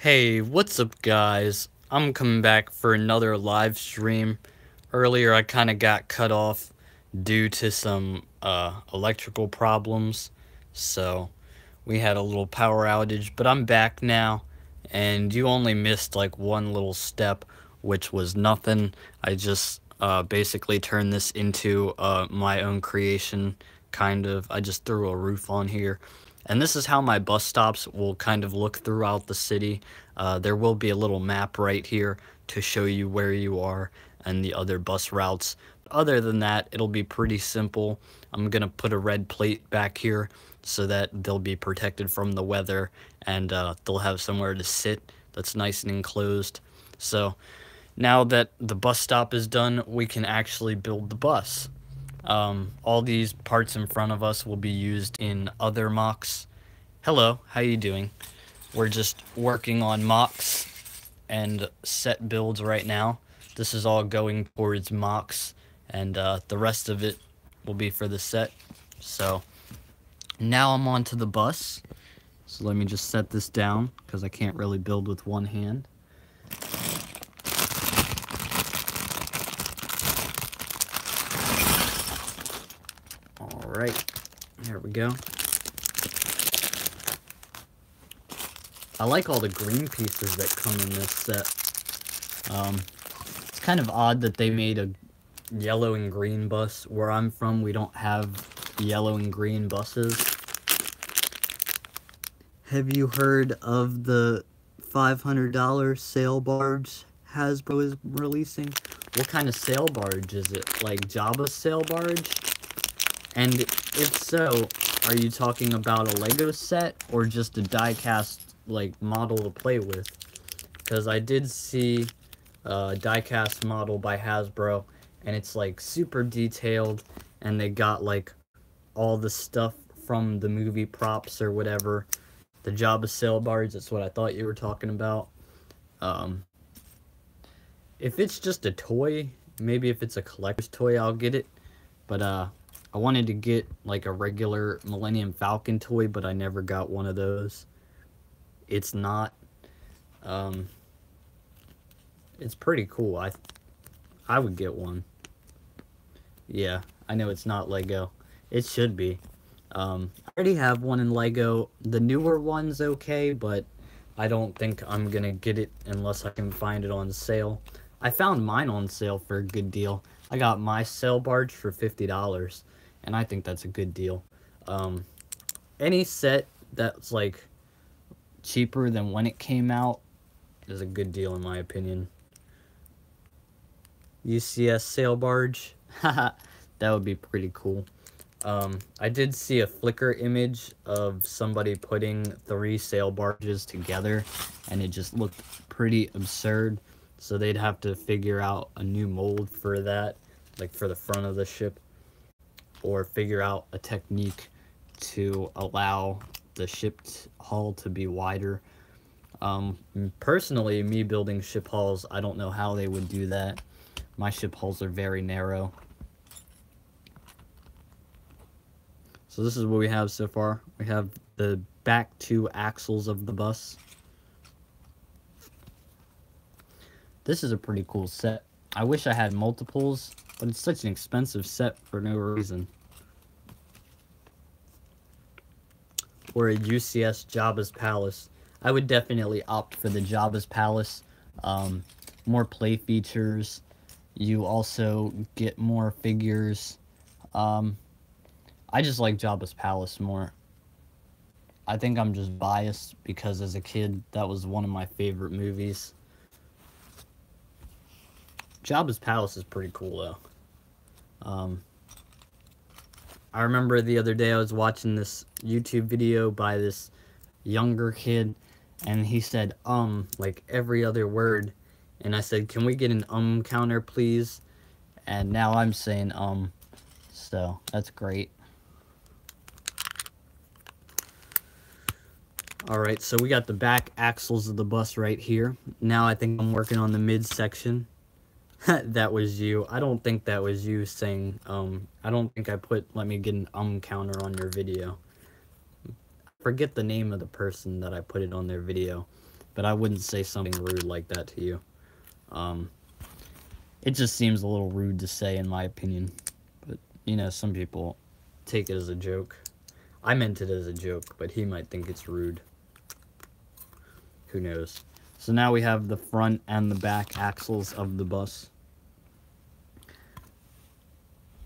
Hey, what's up guys? I'm coming back for another live stream. Earlier I kind of got cut off due to some electrical problems. So we had a little power outage, but I'm back now and you only missed like one little step, which was nothing. I just basically turned this into my own creation, kind of. I just threw a roof on here. And this is how my bus stops will kind of look throughout the city. There will be a little map right here to show you where you are and the other bus routes. Other than that, it'll be pretty simple. I'm gonna put a red plate back here so that they'll be protected from the weather, and they'll have somewhere to sit that's nice and enclosed. So now that the bus stop is done, we can actually build the bus. All these parts in front of us will be used in other mocks. Hello, how you doing? We're just working on mocks and set builds right now. This is all going towards mocks, and the rest of it will be for the set. So now I'm onto the bus. So let me just set this down because I can't really build with one hand. Alright, there we go. I like all the green pieces that come in this set. It's kind of odd that they made a yellow and green bus. Where I'm from, we don't have yellow and green buses. Have you heard of the $500 sail barge Hasbro is releasing? What kind of sail barge is it? Like Jabba's sail barge? And if so, are you talking about a Lego set or just a die-cast like model to play with? Because I did see a die-cast model by Hasbro, and it's like super detailed, and they got like all the stuff from the movie props or whatever. The Jabba sail barge, that's what I thought you were talking about. If it's just a toy, maybe if it's a collector's toy, I'll get it. But I wanted to get like a regular Millennium Falcon toy, but I never got one of those. It's not. It's pretty cool. I would get one. Yeah, I know it's not Lego. It should be. I already have one in Lego. The newer one's okay, but I don't think I'm gonna get it unless I can find it on sale. I found mine on sale for a good deal. I got my sail barge for $50, and I think that's a good deal. Any set that's like cheaper than when it came out is a good deal in my opinion. UCS sail barge. Haha, that would be pretty cool. I did see a Flickr image of somebody putting 3 sail barges together, and it just looked pretty absurd. So they'd have to figure out a new mold for that, like for the front of the ship, or figure out a technique to allow the ship hull to be wider. Personally, me building ship hulls, I don't know how they would do that. My ship hulls are very narrow. So this is what we have so far. We have the back 2 axles of the bus. This is a pretty cool set. I wish I had multiples, but it's such an expensive set for no reason. Or a UCS Jabba's Palace. I would definitely opt for the Jabba's Palace. More play features. You also get more figures. I just like Jabba's Palace more. I think I'm just biased because as a kid, that was one of my favorite movies. Jabba's Palace is pretty cool though. I remember the other day I was watching this YouTube video by this younger kid, and he said like every other word, and I said, can we get an counter please? And now I'm saying so that's great. Alright, so we got the back axles of the bus right here. Now I think I'm working on the midsection. That was you. I don't think that was you saying, I don't think I put, let me get an counter on your video. Forget the name of the person that I put it on their video. but I wouldn't say something rude like that to you. It just seems a little rude to say, in my opinion. But, you know, some people take it as a joke. I meant it as a joke, but he might think it's rude. Who knows? So now we have the front and the back axles of the bus.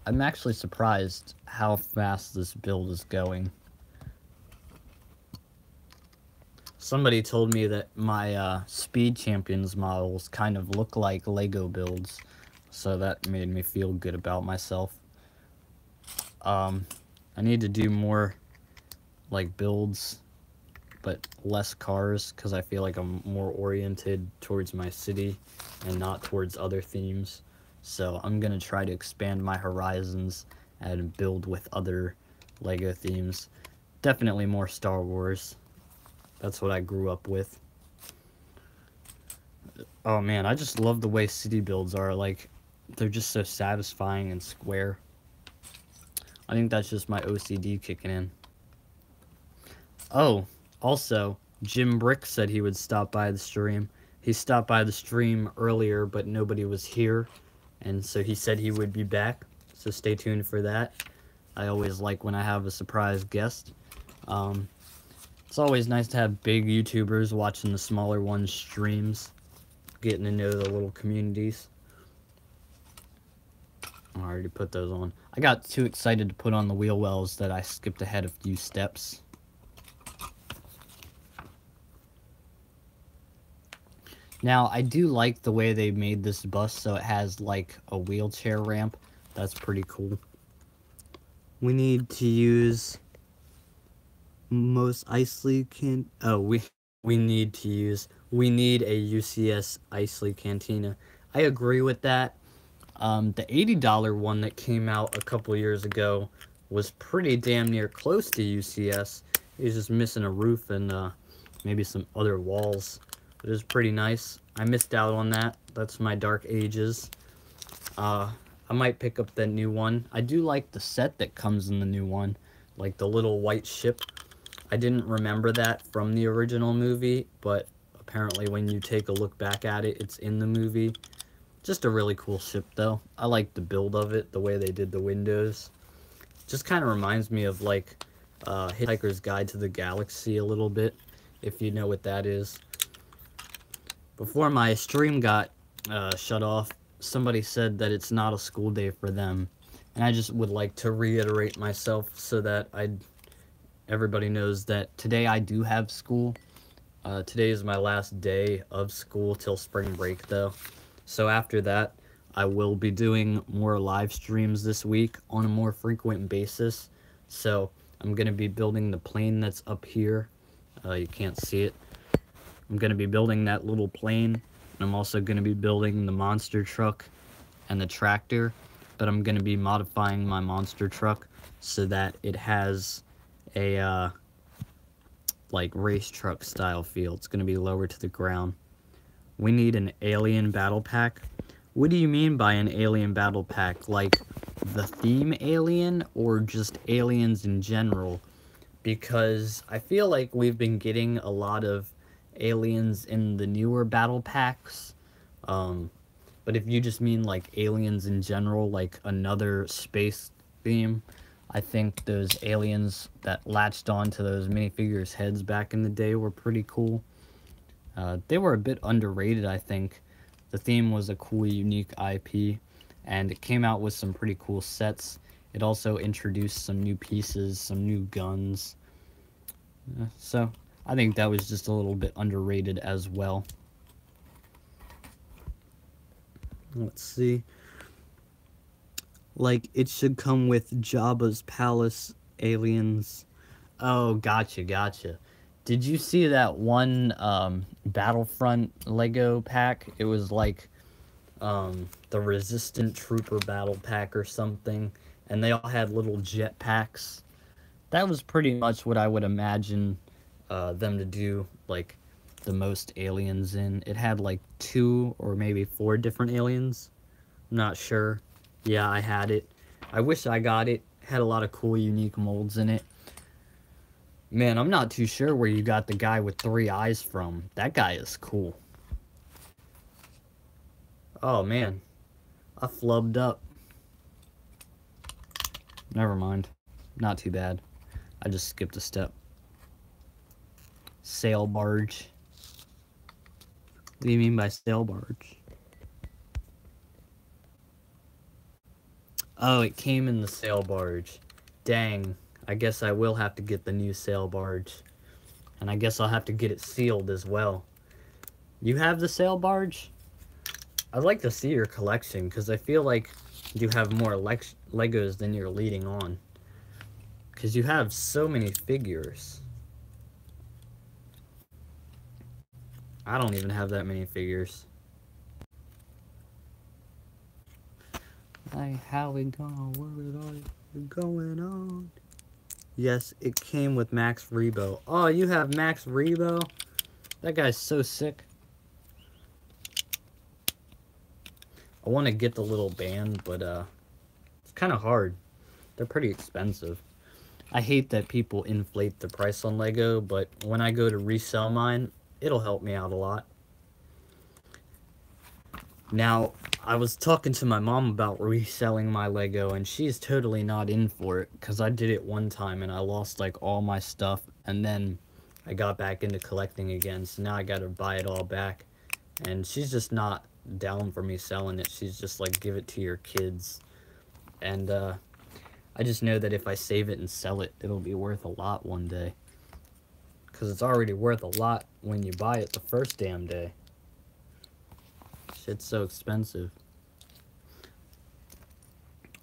I'm actually surprised how fast this build is going. Somebody told me that my Speed Champions models kind of look like Lego builds, so that made me feel good about myself. I need to do more like builds, but less cars, because I feel like I'm more oriented towards my city and not towards other themes. So I'm gonna try to expand my horizons and build with other Lego themes. Definitely more Star Wars. That's what I grew up with. Oh man, I just love the way city builds are. Like, they're just so satisfying and square. I think that's just my OCD kicking in. Oh, also, Jim Brick said he would stop by the stream. He stopped by the stream earlier, but nobody was here. And so he said he would be back. So stay tuned for that. I always like when I have a surprise guest. It's always nice to have big YouTubers watching the smaller ones' streams. Getting to know the little communities. I already put those on. I got too excited to put on the wheel wells that I skipped ahead a few steps. Now, I do like the way they made this bus so it has like a wheelchair ramp. That's pretty cool. We need to use most Isley can. Oh, we need a UCS Isley Cantina. I agree with that. The $80 one that came out a couple years ago was pretty damn near close to UCS. It was just missing a roof and maybe some other walls. It was pretty nice. I missed out on that. That's my dark ages. I might pick up the new one. I do like the set that comes in the new one, like the little white ship. I didn't remember that from the original movie, but apparently when you take a look back at it, it's in the movie. Just a really cool ship, though. I like the build of it, the way they did the windows. Just kind of reminds me of, like, Hitchhiker's Guide to the Galaxy a little bit, if you know what that is. Before my stream got shut off, somebody said that it's not a school day for them. And I just would like to reiterate myself so that everybody knows that today I do have school. Today is my last day of school till spring break, though. So after that, I will be doing more live streams this week on a more frequent basis. So I'm going to be building the plane that's up here. You can't see it. I'm going to be building that little plane. And I'm also going to be building the monster truck and the tractor. But I'm going to be modifying my monster truck so that it has a like race truck style feel. It's going to be lower to the ground. We need an alien battle pack. What do you mean by an alien battle pack? Like the theme alien or just aliens in general? Because I feel like we've been getting a lot of aliens in the newer battle packs. But if you just mean like aliens in general, like another space theme, I think those aliens that latched onto those minifigures' heads back in the day were pretty cool. They were a bit underrated, I think. The theme was a cool, unique IP, and it came out with some pretty cool sets. It also introduced some new pieces, some new guns. So, I think that was just a little bit underrated as well. Let's see. Like, it should come with Jabba's palace aliens. Oh, gotcha. Did you see that one Battlefront Lego pack? It was like the Resistant Trooper battle pack or something. And they all had little jet packs. That was pretty much what I would imagine them to do, like, the most aliens in. It had like 2 or maybe 4 different aliens. I'm not sure. Yeah, I had it. I wish I got it. Had a lot of cool, unique molds in it. Man, I'm not too sure where you got the guy with 3 eyes from. That guy is cool. Oh, man. I flubbed up. Never mind. Not too bad. I just skipped a step. Sail barge. What do you mean by sail barge? Oh, it came in the sail barge. Dang. I guess I will have to get the new sail barge. And I guess I'll have to get it sealed as well. You have the sail barge? I'd like to see your collection, because I feel like you have more Legos than you're leading on. Because you have so many figures. I don't even have that many figures. Like, how we gonna work it all going on? Yes, it came with Max Rebo. Oh, you have Max Rebo? That guy's so sick. I want to get the little band, but it's kind of hard. They're pretty expensive. I hate that people inflate the price on Lego, but when I go to resell mine, it'll help me out a lot. Now, I was talking to my mom about reselling my Lego, and she's totally not in for it, because I did it one time and I lost like all my stuff, and then I got back into collecting again, so now I gotta buy it all back, and she's just not down for me selling it. She's just like, give it to your kids, and I just know that if I save it and sell it, it'll be worth a lot one day, because it's already worth a lot when you buy it the first damn day. Shit's so expensive.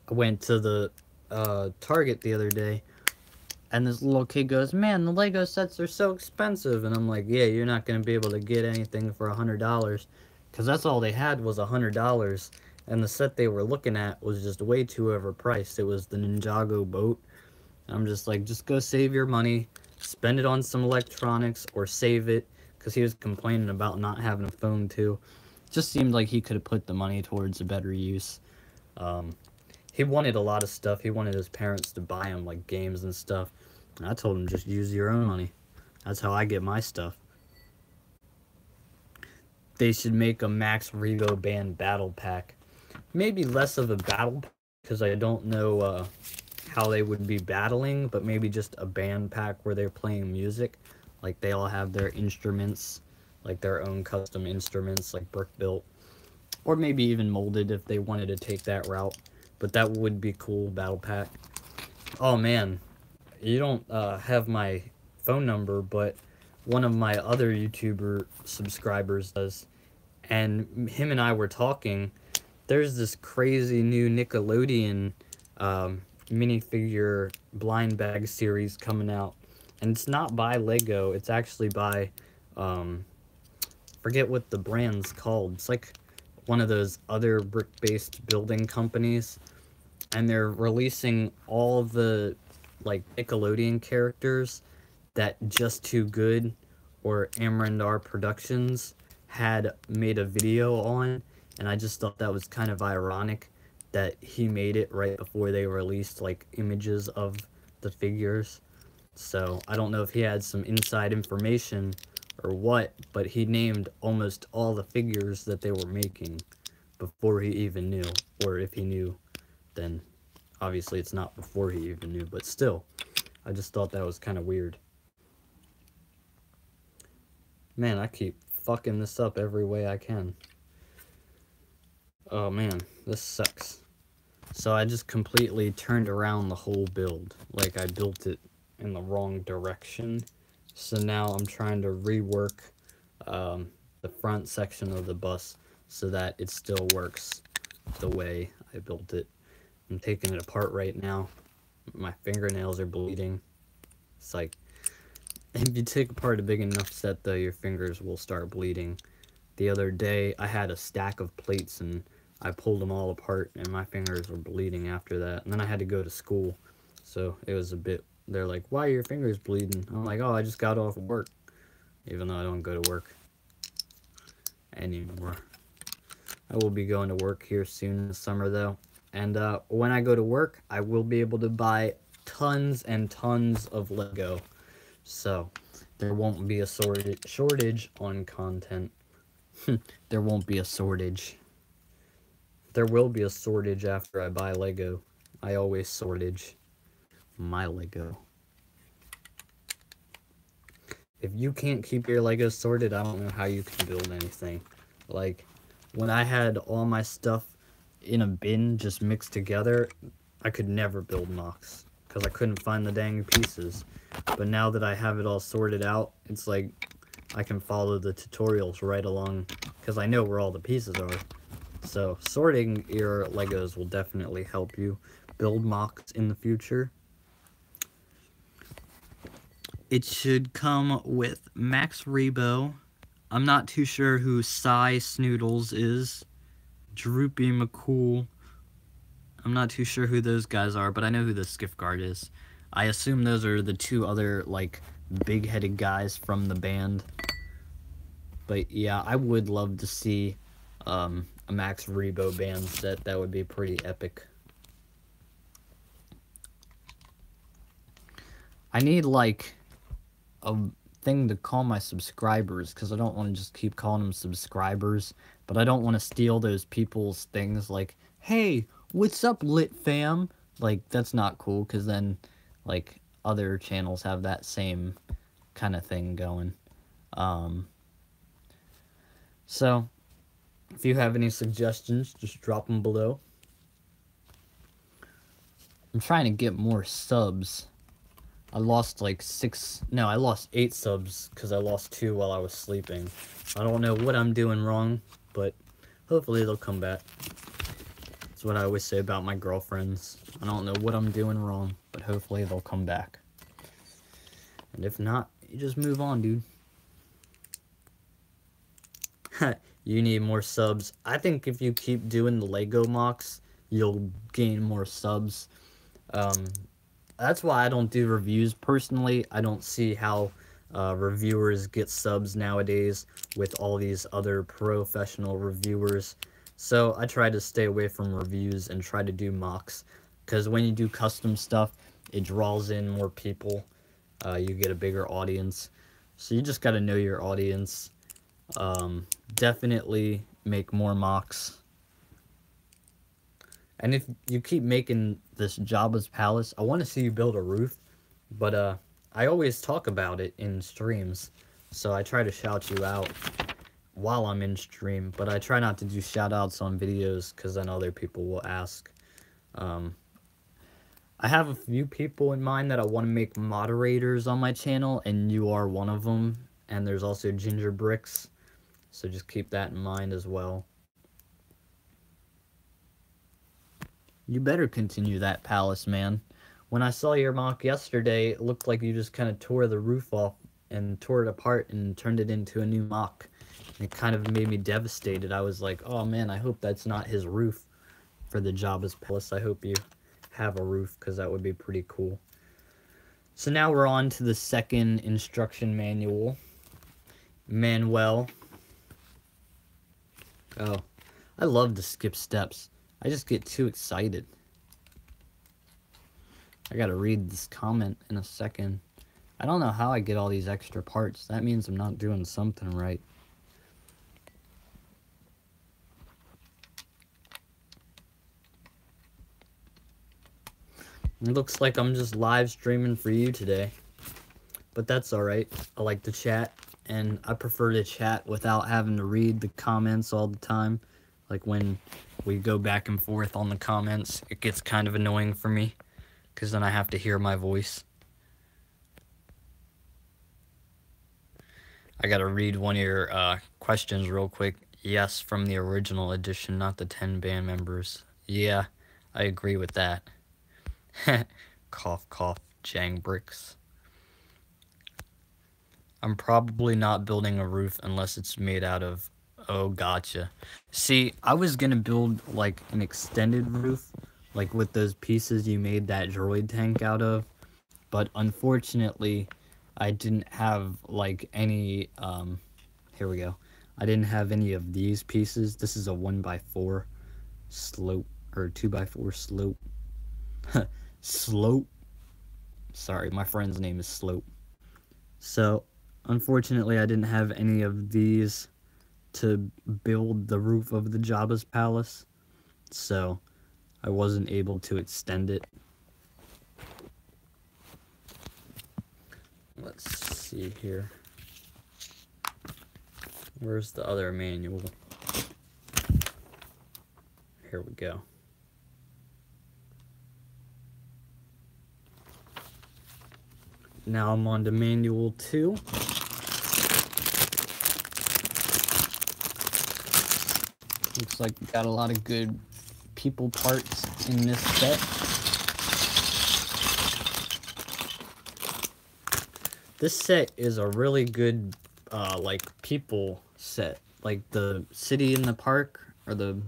I went to the Target the other day, and this little kid goes, man, the Lego sets are so expensive. And I'm like, yeah, you're not going to be able to get anything for $100, because that's all they had was $100, and the set they were looking at was just way too overpriced. It was the Ninjago boat. And I'm just like, just go save your money, spend it on some electronics, or save it, because he was complaining about not having a phone too. Just seemed like he could have put the money towards a better use. He wanted a lot of stuff. He wanted his parents to buy him like games and stuff. And I told him, just use your own money. That's how I get my stuff. They should make a Max Rebo Band battle pack. Maybe less of a battle pack, because I don't know how they would be battling, but maybe just a band pack where they're playing music. Like they all have their instruments, like their own custom instruments, like brick built, or maybe even molded if they wanted to take that route. But that would be cool, battle pack. Oh man, you don't have my phone number, but one of my other YouTuber subscribers does, and him and I were talking. There's this crazy new Nickelodeon minifigure blind bag series coming out, and it's not by Lego. It's actually by forget what the brand's called. It's like one of those other brick-based building companies, and they're releasing all the like Nickelodeon characters that Just Too Good or Amrandar Productions had made a video on, and I just thought that was kind of ironic that he made it right before they released like images of the figures. So I don't know if he had some inside information or what, but he named almost all the figures that they were making before he even knew. Or if he knew, then obviously it's not before he even knew, but still, I just thought that was kind of weird. Man, I keep fucking this up every way I can. Oh man, this sucks. So I just completely turned around the whole build. Like I built it in the wrong direction. So now I'm trying to rework the front section of the bus so that it still works the way I built it. I'm taking it apart right now. My fingernails are bleeding. It's like, if you take apart a big enough set though, your fingers will start bleeding. The other day I had a stack of plates and I pulled them all apart and my fingers were bleeding after that. And then I had to go to school, so it was a bit, they're like, why are your fingers bleeding? I'm like, oh, I just got off work. Even though I don't go to work anymore. I will be going to work here soon in the summer though. And when I go to work, I will be able to buy tons and tons of Lego. So there won't be a shortage on content. There won't be a shortage. There will be a shortage after I buy Lego. I always shortage my Lego. If you can't keep your Legos sorted, I don't know how you can build anything. Like, when I had all my stuff in a bin just mixed together, I could never build MOCs because I couldn't find the dang pieces. But now that I have it all sorted out, it's like I can follow the tutorials right along because I know where all the pieces are. So sorting your Legos will definitely help you build MOCs in the future. It should come with Max Rebo. I'm not too sure who Cy Snoodles is. Droopy McCool. I'm not too sure who those guys are, but I know who the Skiff Guard is. I assume those are the two other, like, big-headed guys from the band. But yeah, I would love to see a Max Rebo band set. That would be pretty epic. I need, like, a thing to call my subscribers, because I don't want to just keep calling them subscribers, but I don't want to steal those people's things, like, hey, what's up, Lit Fam? Like, that's not cool, because then, like, other channels have that same kind of thing going. So, if you have any suggestions, just drop them below. I'm trying to get more subs. I lost like I lost 8 subs because I lost 2 while I was sleeping. I don't know what I'm doing wrong, but hopefully they'll come back. That's what I always say about my girlfriends. I don't know what I'm doing wrong, but hopefully they'll come back. And if not, you just move on, dude. You need more subs. I think if you keep doing the Lego MOCs, you'll gain more subs. That's why I don't do reviews. Personally, I don't see how reviewers get subs nowadays with all these other professional reviewers. So I try to stay away from reviews and try to do MOCs. Because when you do custom stuff, it draws in more people. You get a bigger audience. So you just got to know your audience. Definitely make more MOCs. And if you keep making this Jabba's Palace, I want to see you build a roof. But I always talk about it in streams. So I try to shout you out while I'm in stream. But I try not to do shout outs on videos because then other people will ask. I have a few people in mind that I want to make moderators on my channel. And you are one of them. And there's also Ginger Bricks. So just keep that in mind as well. You better continue that palace, man. When I saw your MOC yesterday, it looked like you just kind of tore the roof off and tore it apart and turned it into a new MOC. And it kind of made me devastated. I was like, oh man, I hope that's not his roof for the Jabba's Palace. I hope you have a roof, because that would be pretty cool. So now we're on to the second instruction manual. Manuel. Oh, I love to skip steps. I just get too excited. I gotta read this comment in a second. I don't know how I get all these extra parts. That means I'm not doing something right. It looks like I'm just live streaming for you today. But that's alright. I like to chat, and I prefer to chat without having to read the comments all the time. Like when we go back and forth on the comments, it gets kind of annoying for me, because then I have to hear my voice. I gotta read one of your questions real quick. Yes, from the original edition, not the 10 band members. Yeah, I agree with that. Cough, cough, Jang Bricks. I'm probably not building a roof unless it's made out of... Oh, gotcha. See, I was gonna build, like, an extended roof, like with those pieces you made that droid tank out of, but unfortunately, I didn't have, like, any, here we go. I didn't have any of these pieces. This is a 1x4 slope, or 2x4 slope. Slope. Sorry, my friend's name is Slope. So, unfortunately, I didn't have any of these to build the roof of the Jabba's palace, so I wasn't able to extend it. Let's see here. Where's the other manual? Here we go. Now I'm on to manual 2. Looks like we got a lot of good people parts in this set. This set is a really good, like, people set. Like, the city in the park, or the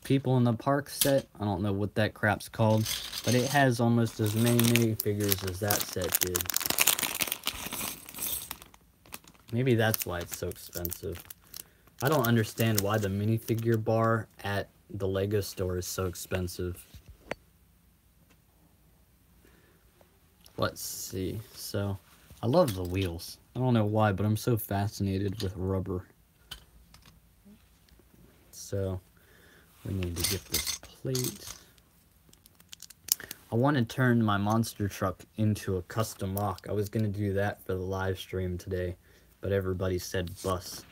people in the park set. I don't know what that crap's called. But it has almost as many minifigures as that set did. Maybe that's why it's so expensive. I don't understand why the minifigure bar at the Lego store is so expensive. Let's see. So, I love the wheels. I don't know why, but I'm so fascinated with rubber. So, we need to get this plate. I want to turn my monster truck into a custom rock. I was going to do that for the live stream today, but everybody said bus.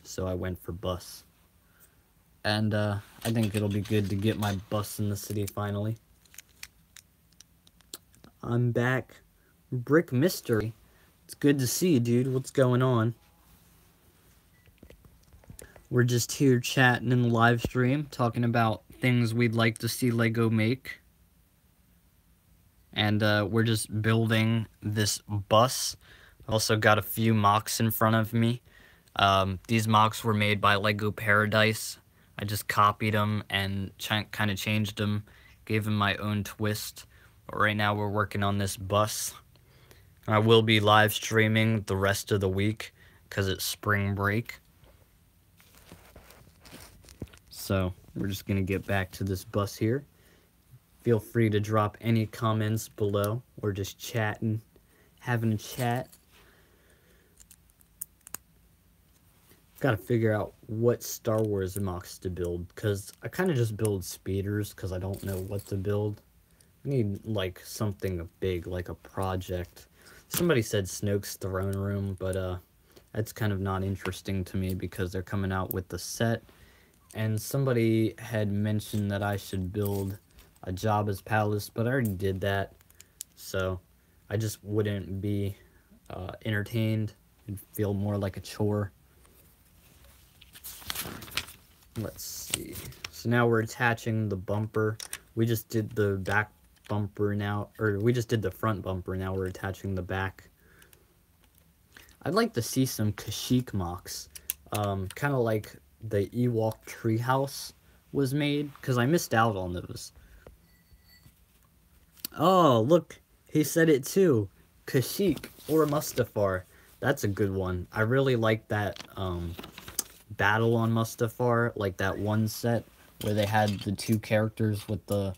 So I went for bus. And I think it'll be good to get my bus in the city finally. I'm back. Brick Mystery. It's good to see you, dude. What's going on? We're just here chatting in the live stream, talking about things we'd like to see Lego make. And we're just building this bus. Also got a few mocks in front of me. These mocks were made by Lego Paradise. I just copied them and kind of changed them, gave them my own twist. But right now we're working on this bus. I will be live streaming the rest of the week because it's spring break. So we're just going to get back to this bus here. Feel free to drop any comments below. We're just chatting, having a chat. Gotta figure out what Star Wars mocks to build, because I kind of just build speeders because I don't know what to build. I need like something big, like a project. Somebody said Snoke's throne room, but that's kind of not interesting to me because they're coming out with the set. And somebody had mentioned that I should build a Jabba's palace, but I already did that, so I just wouldn't be entertained. It'd feel more like a chore. Let's see. So now we're attaching the bumper. We just did the back bumper now, or we just did the front bumper. Now we're attaching the back. I'd like to see some Kashyyyk mocks, kind of like the Ewok treehouse was made, because I missed out on those. Oh, look, he said it too. Kashyyyk or Mustafar. That's a good one. I really like that battle on Mustafar, like that one set where they had the two characters with the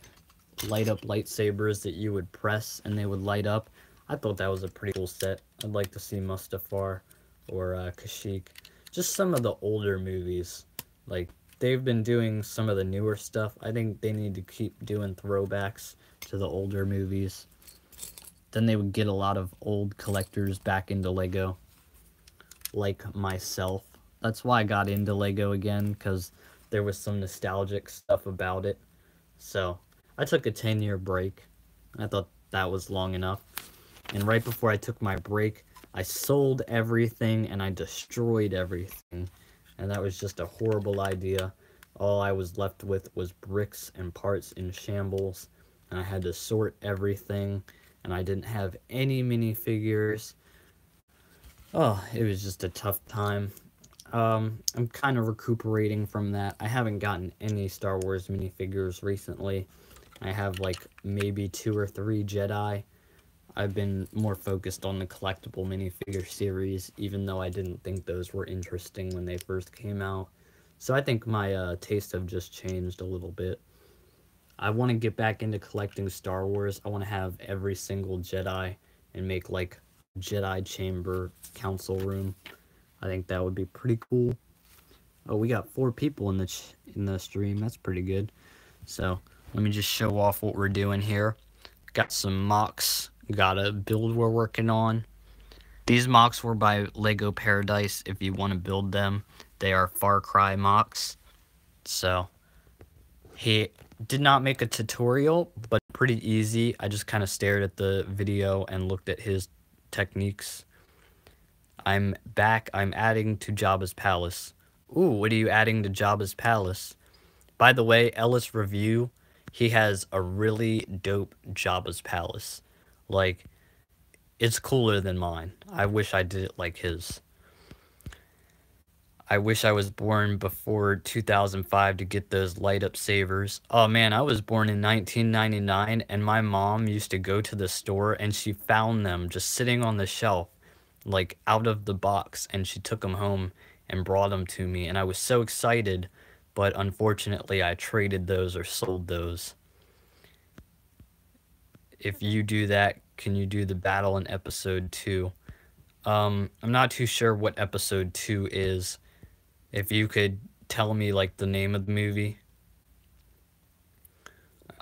light up lightsabers that you would press and they would light up. I thought that was a pretty cool set. I'd like to see Mustafar or Kashyyyk. Just some of the older movies. Like, they've been doing some of the newer stuff. I think they need to keep doing throwbacks to the older movies. Then they would get a lot of old collectors back into Lego, like myself. That's why I got into Lego again, because there was some nostalgic stuff about it. So I took a 10-year break. I thought that was long enough. And right before I took my break, I sold everything and I destroyed everything. And that was just a horrible idea. All I was left with was bricks and parts in shambles. And I had to sort everything. And I didn't have any minifigures. Oh, it was just a tough time. I'm kind of recuperating from that. I haven't gotten any Star Wars minifigures recently. I have like maybe 2 or 3 Jedi. I've been more focused on the collectible minifigure series, even though I didn't think those were interesting when they first came out. So I think my tastes have just changed a little bit. I want to get back into collecting Star Wars. I want to have every single Jedi and make like Jedi Chamber Council Room. I think that would be pretty cool. Oh, we got 4 people in the stream. That's pretty good. So let me just show off what we're doing here. Got some MOCs. Got a build we're working on. These MOCs were by Lego Paradise. If you want to build them, they are Far Cry MOCs. So he did not make a tutorial, but pretty easy. I just kind of stared at the video and looked at his techniques. I'm back. I'm adding to Jabba's Palace. Ooh, what are you adding to Jabba's Palace? By the way, Ellis Review, he has a really dope Jabba's Palace. Like, it's cooler than mine. I wish I did it like his. I wish I was born before 2005 to get those light-up sabers. Oh man, I was born in 1999, and my mom used to go to the store, and she found them just sitting on the shelf, like out of the box, and she took them home and brought them to me, and I was so excited, but unfortunately I traded those or sold those. If you do that, can you do the battle in episode 2? I'm not too sure what episode 2 is. If you could tell me, like, the name of the movie,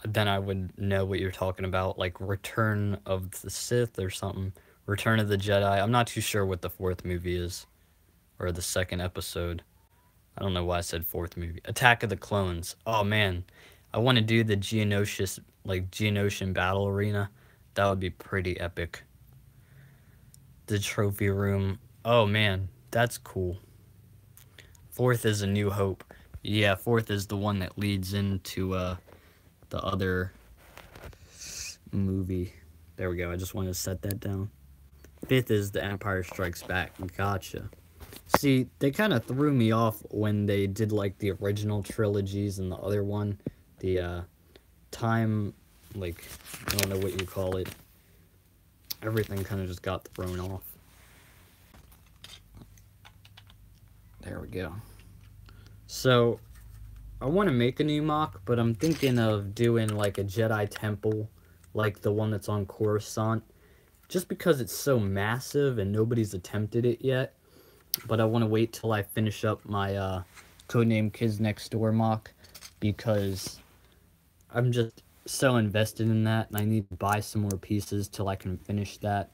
then I would know what you're talking about. Like, Return of the Sith or something. Return of the Jedi. I'm not too sure what the 4th movie is. Or the 2nd episode. I don't know why I said 4th movie. Attack of the Clones. Oh, man. I want to do the Geonosian Battle Arena. That would be pretty epic. The trophy room. Oh, man. That's cool. 4th is A New Hope. Yeah, 4th is the one that leads into the other movie. There we go. I just wanted to set that down. 5th is The Empire Strikes Back. Gotcha. See, they kind of threw me off when they did, like, the original trilogies and the other one. The time, like, I don't know what you call it. Everything kind of just got thrown off. There we go. So, I want to make a new MOC, but I'm thinking of doing like a Jedi Temple, like the one that's on Coruscant, just because it's so massive and nobody's attempted it yet. But I want to wait till I finish up my Codename Kids Next Door MOC, because I'm just so invested in that, and I need to buy some more pieces till I can finish that.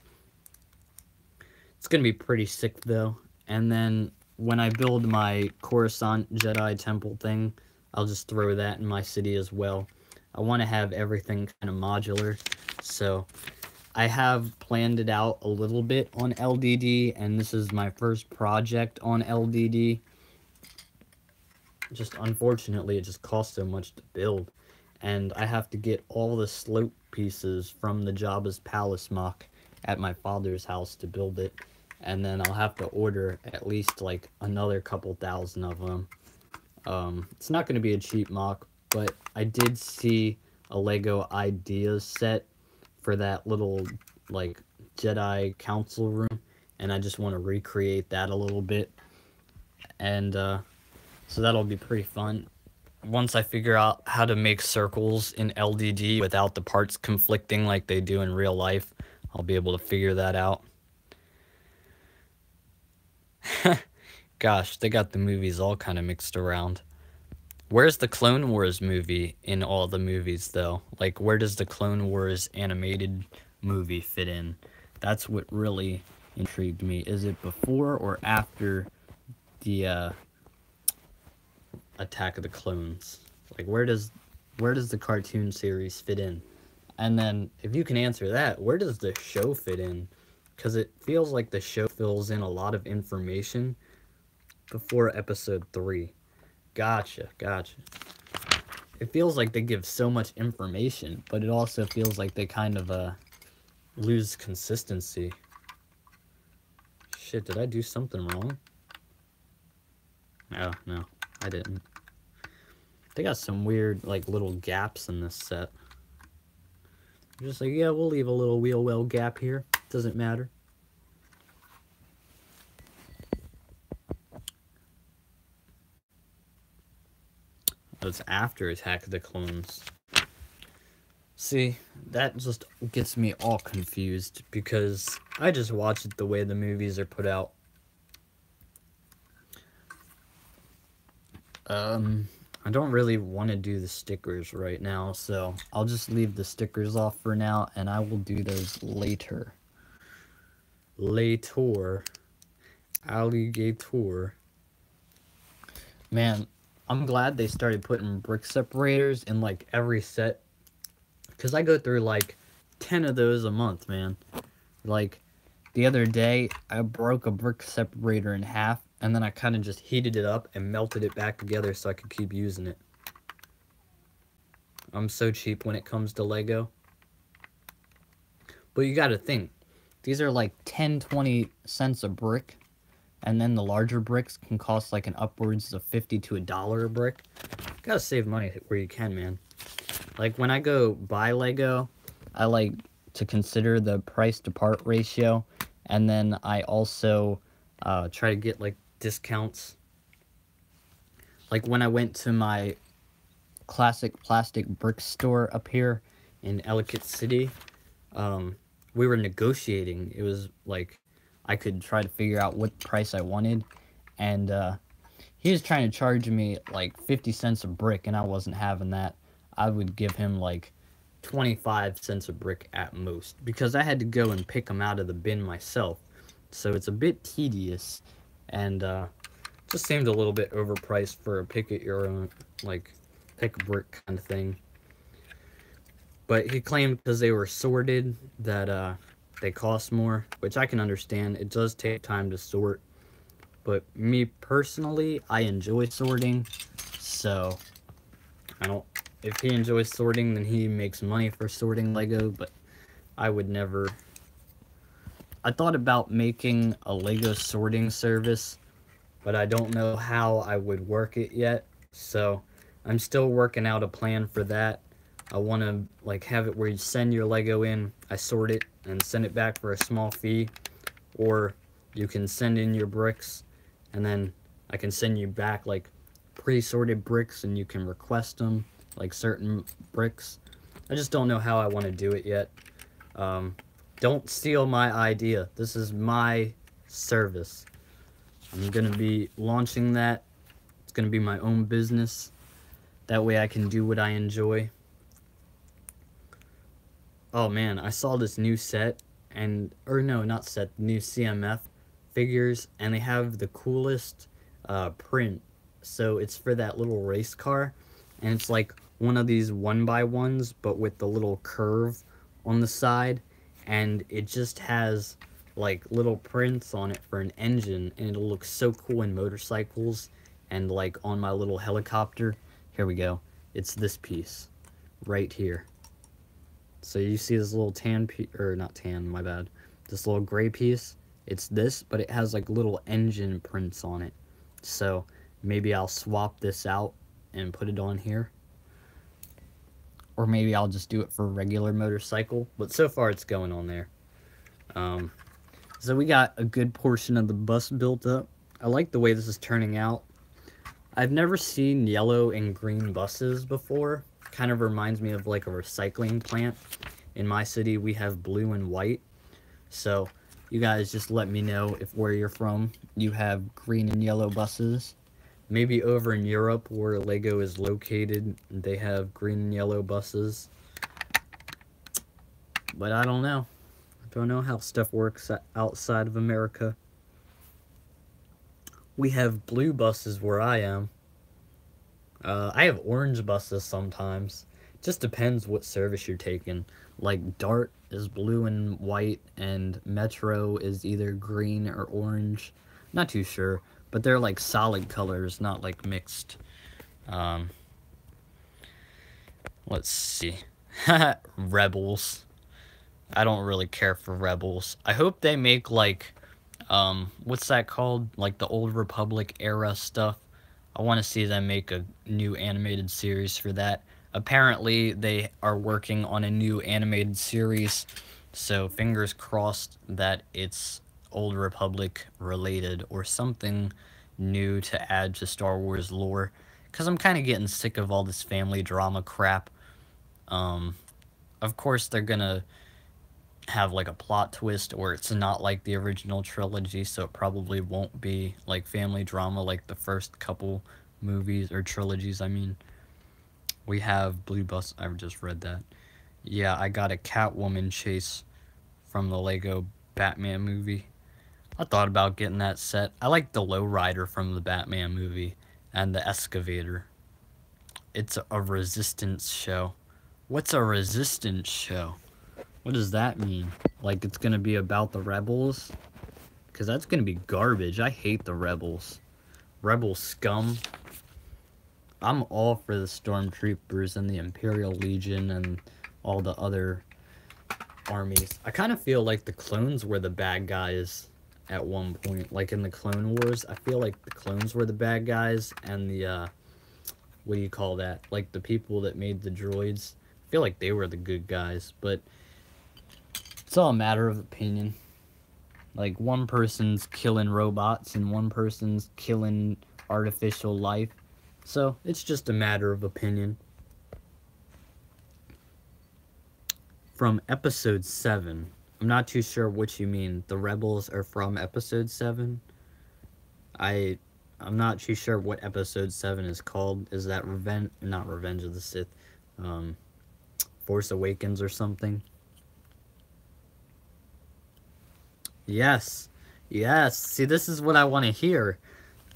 It's going to be pretty sick, though. And then when I build my Coruscant Jedi Temple thing, I'll just throw that in my city as well. I want to have everything kind of modular, so I have planned it out a little bit on LDD, and this is my first project on LDD. Just unfortunately, it just costs so much to build, and I have to get all the slope pieces from the Jabba's Palace MOC at my father's house to build it, and then I'll have to order at least like another couple thousand of them. It's not going to be a cheap MOC, but I did see a Lego Ideas set for that little, like, Jedi Council room, and I just want to recreate that a little bit, and, so that'll be pretty fun. Once I figure out how to make circles in LDD without the parts conflicting like they do in real life, I'll be able to figure that out. Gosh, they got the movies all kind of mixed around. Where's the Clone Wars movie in all the movies, though? Like, where does the Clone Wars animated movie fit in? That's what really intrigued me. Is it before or after the Attack of the Clones? Like, where does the cartoon series fit in? And then, if you can answer that, where does the show fit in? Because it feels like the show fills in a lot of information before episode 3. Gotcha. It feels like they give so much information, but it also feels like they kind of lose consistency. Shit, did I do something wrong? Oh, no, I didn't. They got some weird, like, little gaps in this set. I'm just like, yeah, we'll leave a little wheel well gap here. Doesn't matter. It's after Attack of the Clones. See, that just gets me all confused because I just watch it the way the movies are put out. I don't really want to do the stickers right now, so I'll just leave the stickers off for now, and I will do those later. Later. Alligator. Man, I'm glad they started putting brick separators in, like, every set. Because I go through, like, 10 of those a month, man. Like, the other day, I broke a brick separator in half, and then I kind of just heated it up and melted it back together so I could keep using it. I'm so cheap when it comes to Lego. But you gotta think, these are like 10-20 cents a brick, and then the larger bricks can cost like an upwards of 50 to $1 a brick. Gotta save money where you can, man. Like, when I go buy Lego, I like to consider the price to part ratio, and then I also try to get like discounts. Like, when I went to my classic plastic brick store up here in Ellicott City, we were negotiating. It was like I could try to figure out what price I wanted, and he was trying to charge me like 50 cents a brick, and I wasn't having that. I would give him like 25 cents a brick at most, because I had to go and pick them out of the bin myself. So it's a bit tedious, and just seemed a little bit overpriced for a pick at your own, like, pick a brick kind of thing. But he claimed because they were sorted that they cost more, which I can understand. It does take time to sort. But me personally, I enjoy sorting, so I don't. If he enjoys sorting, then he makes money for sorting Lego, but I would never. I thought about making a Lego sorting service, but I don't know how I would work it yet, so I'm still working out a plan for that. I want to like have it where you send your Lego in, I sort it, and send it back for a small fee, or you can send in your bricks, and then I can send you back like pre-sorted bricks, and you can request them, like certain bricks. I just don't know how I want to do it yet. Don't steal my idea. This is my service. I'm gonna be launching that. It's gonna be my own business. That way I can do what I enjoy. Oh man, I saw this new set, and, or no, not set, new CMF figures, and they have the coolest print. So it's for that little race car, and it's like one of these 1x1s, but with the little curve on the side, and it just has like little prints on it for an engine, and it'll look so cool in motorcycles and like on my little helicopter. Here we go. It's this piece right here. So you see this little tan piece, or not tan, my bad. This little gray piece, it's this, but it has like little engine prints on it. So maybe I'll swap this out and put it on here. Or maybe I'll just do it for a regular motorcycle. But so far it's going on there. So we got a good portion of the bus built up. I like the way this is turning out. I've never seen yellow and green buses before. Kind of reminds me of like a recycling plant. In my city, we have blue and white. So you guys just let me know if where you're from you have green and yellow buses. Maybe over in Europe where Lego is located, they have green and yellow buses. But I don't know. I don't know how stuff works outside of America. We have blue buses where I am. I have orange buses sometimes. Just depends what service you're taking. Like DART is blue and white, and Metro is either green or orange. Not too sure, but they're like solid colors, not like mixed. Let's see. Rebels. I don't really care for Rebels. I hope they make like, what's that called? Like the Old Republic era stuff. I want to see them make a new animated series for that. Apparently, they are working on a new animated series, so fingers crossed that it's Old Republic related or something new to add to Star Wars lore, because I'm kind of getting sick of all this family drama crap. Of course, they're gonna have like a plot twist, or it's not like the original trilogy, so it probably won't be like family drama like the first couple movies or trilogies. I mean, we have Blue Bus. I just read that. Yeah, I got a Catwoman chase from the Lego Batman movie. I thought about getting that set. I like the Lowrider from the Batman movie and the Excavator. It's a resistance show. What's a resistance show? What does that mean? Like it's gonna be about the rebels? Because that's gonna be garbage. I hate the rebels. Rebel scum. I'm all for the stormtroopers and the Imperial Legion and all the other armies. I kind of feel like the clones were the bad guys at one point. Like in the Clone Wars, I feel like the clones were the bad guys and the, what do you call that? Like the people that made the droids. I feel like they were the good guys, but it's all a matter of opinion. Like one person's killing robots and one person's killing artificial life. So it's just a matter of opinion. From episode 7. I'm not too sure what you mean. The rebels are from episode 7? I'm not too sure what episode 7 is called. Is that not Revenge of the Sith, Force Awakens or something? Yes. Yes. See, this is what I want to hear.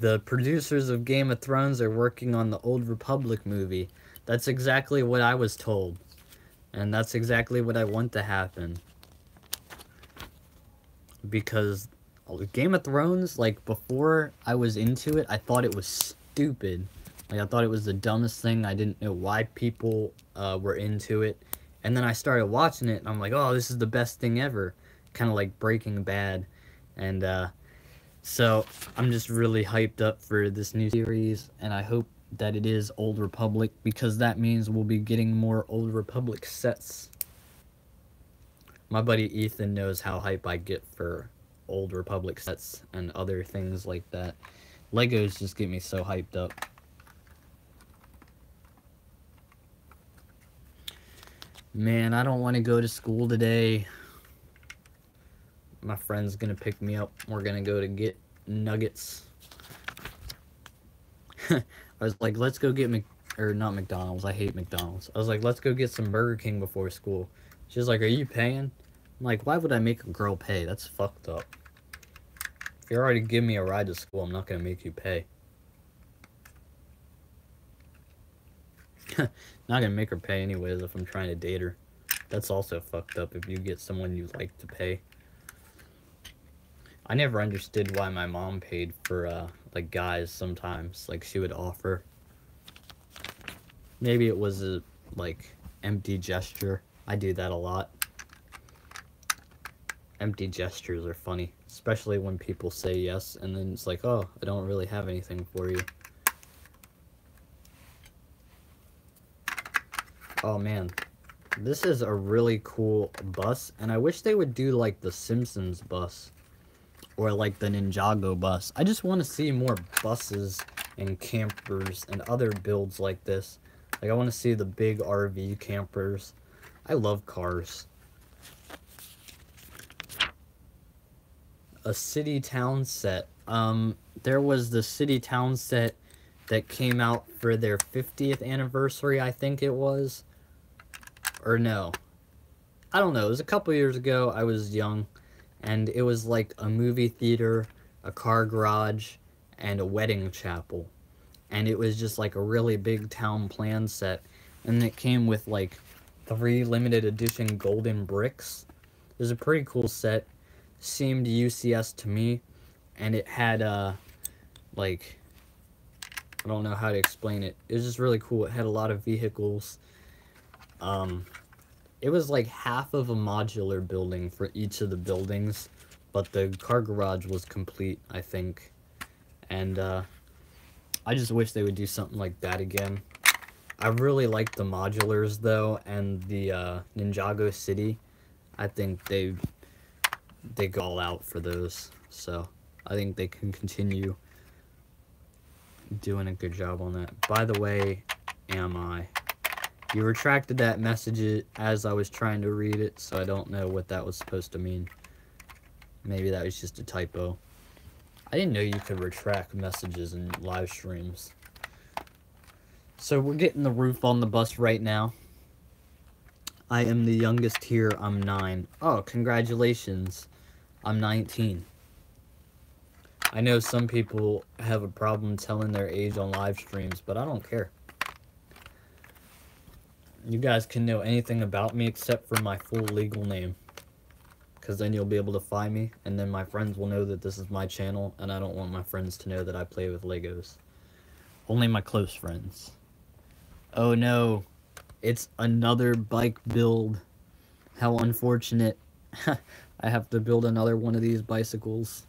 The producers of Game of Thrones are working on the Old Republic movie. That's exactly what I was told. And that's exactly what I want to happen. Because Game of Thrones, like, before I was into it, I thought it was stupid. Like, I thought it was the dumbest thing. I didn't know why people were into it. And then I started watching it, and I'm like, oh, this is the best thing ever. Kind of like Breaking Bad. And, so, I'm just really hyped up for this new series, and I hope that it is Old Republic, because that means we'll be getting more Old Republic sets. My buddy Ethan knows how hype I get for Old Republic sets and other things like that. Legos just get me so hyped up. Man, I don't want to go to school today. My friend's gonna pick me up. We're gonna go to get nuggets. I was like, let's go get not McDonald's. I hate McDonald's. I was like, let's go get some Burger King before school. She's like, are you paying? I'm like, why would I make a girl pay? That's fucked up. If you're already giving me a ride to school, I'm not gonna make you pay. Not gonna make her pay anyways if I'm trying to date her. That's also fucked up if you get someone you like to pay. I never understood why my mom paid for, like, guys sometimes. Like, she would offer. Maybe it was a, like, empty gesture. I do that a lot. Empty gestures are funny. Especially when people say yes, and then it's like, oh, I don't really have anything for you. Oh, man. This is a really cool bus, and I wish they would do, like, the Simpsons bus. Or like the Ninjago bus. I just want to see more buses and campers and other builds like this. Like I want to see the big RV campers. I love cars. A city town set. There was the city town set that came out for their 50th anniversary, I think it was. Or no. I don't know. It was a couple years ago. I was young. And it was like a movie theater, a car garage, and a wedding chapel. And it was just like a really big town plan set. And it came with like 3 limited edition golden bricks. It was a pretty cool set. Seemed UCS to me. And it had, like, I don't know how to explain it. It was just really cool. It had a lot of vehicles. It was like half of a modular building for each of the buildings, but the car garage was complete, I think. And I just wish they would do something like that again. I really like the modulars though, and the Ninjago City. I think they go all out for those, so I think they can continue doing a good job on that. By the way, am I? You retracted that message as I was trying to read it, so I don't know what that was supposed to mean. Maybe that was just a typo. I didn't know you could retract messages in live streams. So we're getting the roof on the bus right now. I am the youngest here. I'm 9. Oh, congratulations. I'm 19. I know some people have a problem telling their age on live streams, but I don't care. You guys can know anything about me except for my full legal name, because then you'll be able to find me, and then my friends will know that this is my channel, and I don't want my friends to know that I play with Legos. Only my close friends. Oh no, it's another bike build. How unfortunate. I have to build another one of these bicycles.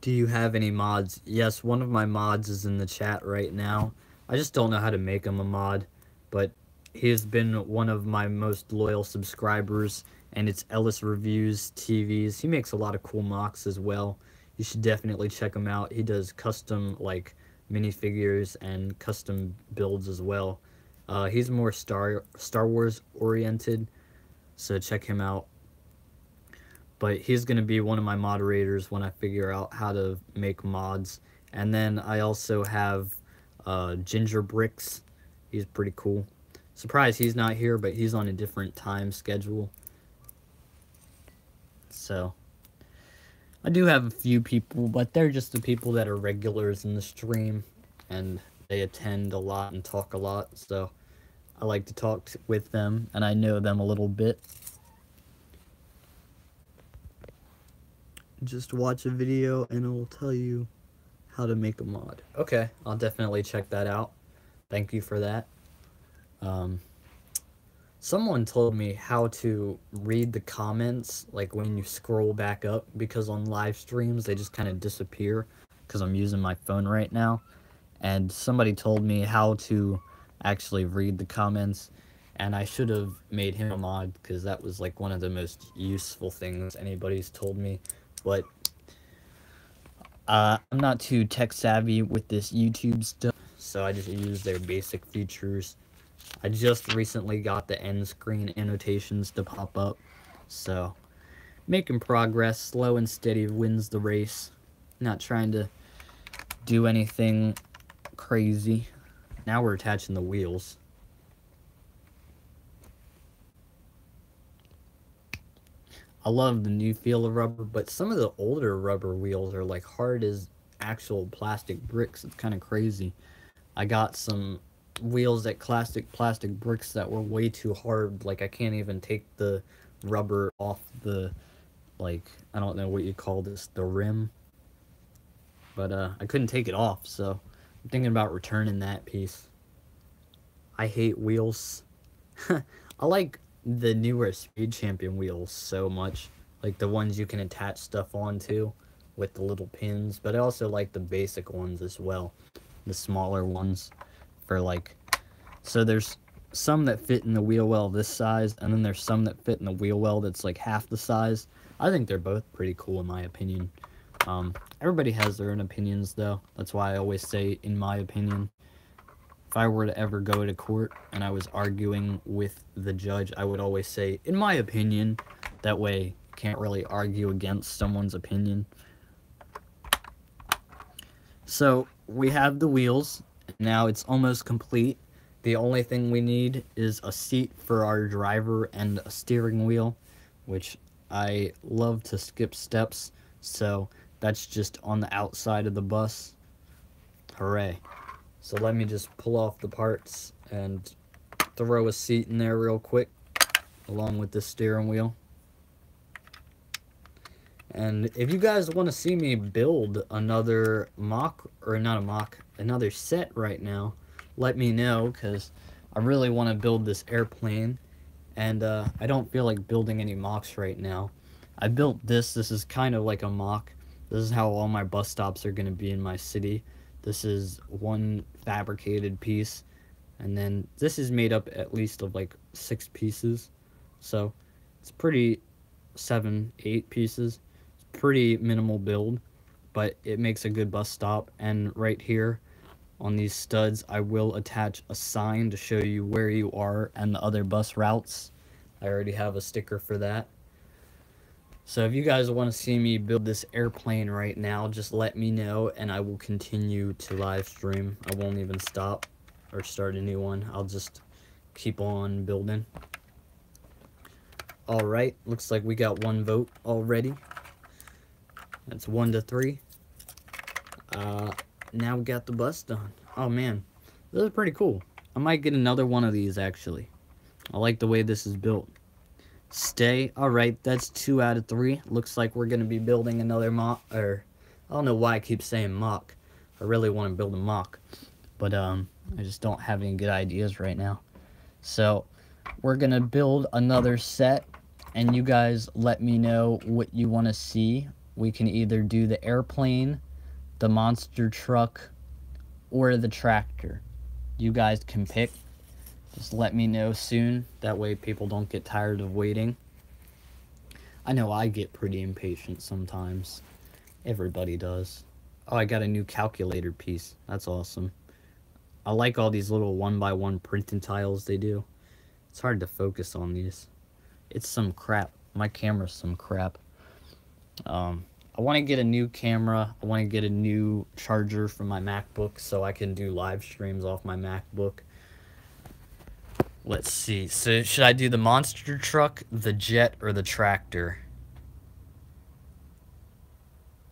Do you have any mods? Yes, one of my mods is in the chat right now. I just don't know how to make him a mod, but he has been one of my most loyal subscribers, and it's Ellis Reviews TVs. He makes a lot of cool mocks as well. You should definitely check him out. He does custom, like, minifigures and custom builds as well. He's more Star Wars oriented, so check him out. But he's going to be one of my moderators when I figure out how to make mods. And then I also have Ginger Bricks. He's pretty cool. Surprised he's not here, but he's on a different time schedule. So, I do have a few people, but they're just the people that are regulars in the stream. And they attend a lot and talk a lot. So, I like to talk with them, and I know them a little bit. Just watch a video and it will tell you how to make a mod. Okay, I'll definitely check that out. Thank you for that. Someone told me how to read the comments, like when you scroll back up, because on live streams they just kind of disappear because I'm using my phone right now. And somebody told me how to actually read the comments, and I should have made him a mod because that was like one of the most useful things anybody's told me. But I'm not too tech savvy with this YouTube stuff, so I just use their basic features. I just recently got the end screen annotations to pop up, so making progress. Slow and steady wins the race. Not trying to do anything crazy. Now we're attaching the wheels. I love the new feel of rubber, but some of the older rubber wheels are like hard as actual plastic bricks. It's kind of crazy. I got some wheels at Classic Plastic Bricks that were way too hard. Like, I can't even take the rubber off the, like, I don't know what you call this, the rim. But I couldn't take it off, so I'm thinking about returning that piece. I hate wheels. I like the newer Speed Champion wheels so much, like the ones you can attach stuff onto with the little pins, but I also like the basic ones as well, the smaller ones for like, so there's some that fit in the wheel well this size, and then there's some that fit in the wheel well that's like half the size. I think they're both pretty cool in my opinion. Everybody has their own opinions though, that's why I always say in my opinion. If I were to ever go to court and I was arguing with the judge, I would always say, in my opinion. That way, you can't really argue against someone's opinion. So, we have the wheels. Now it's almost complete. The only thing we need is a seat for our driver and a steering wheel, which I love to skip steps. So, that's just on the outside of the bus. Hooray. So let me just pull off the parts and throw a seat in there real quick, along with the steering wheel. And if you guys want to see me build another mock, or not a mock, another set right now, let me know, because I really want to build this airplane, and I don't feel like building any mocks right now. I built this is kind of like a mock. This is how all my bus stops are going to be in my city. This is one fabricated piece, and then this is made up at least of like 6 pieces, so it's pretty, 7, 8 pieces. It's pretty minimal build, but it makes a good bus stop. And right here On these studs, I will attach a sign to show you where you are and the other bus routes. I already have a sticker for that. So if you guys want to see me build this airplane right now, just let me know and I will continue to live stream. I won't even stop or start a new one. I'll just keep on building. Alright, looks like we got one vote already. That's 1-3. Now we got the bus done. Oh man, this is pretty cool. I might get another one of these actually. I like the way this is built. Stay. Alright, that's 2 out of 3. Looks like we're going to be building another mock, or I don't know why I keep saying mock. I really want to build a mock, but I just don't have any good ideas right now. So we're going to build another set, and you guys let me know what you want to see. We can either do the airplane, the monster truck, or the tractor. You guys can pick. Just let me know soon. That way people don't get tired of waiting. I know I get pretty impatient sometimes. Everybody does. Oh, I got a new calculator piece. That's awesome. I like all these little 1x1 printing tiles they do. It's hard to focus on these. It's some crap. My camera's some crap. I want to get a new camera. I want to get a new charger for my MacBook so I can do live streams off my MacBook. Let's see. So should I do the monster truck, the jet, or the tractor?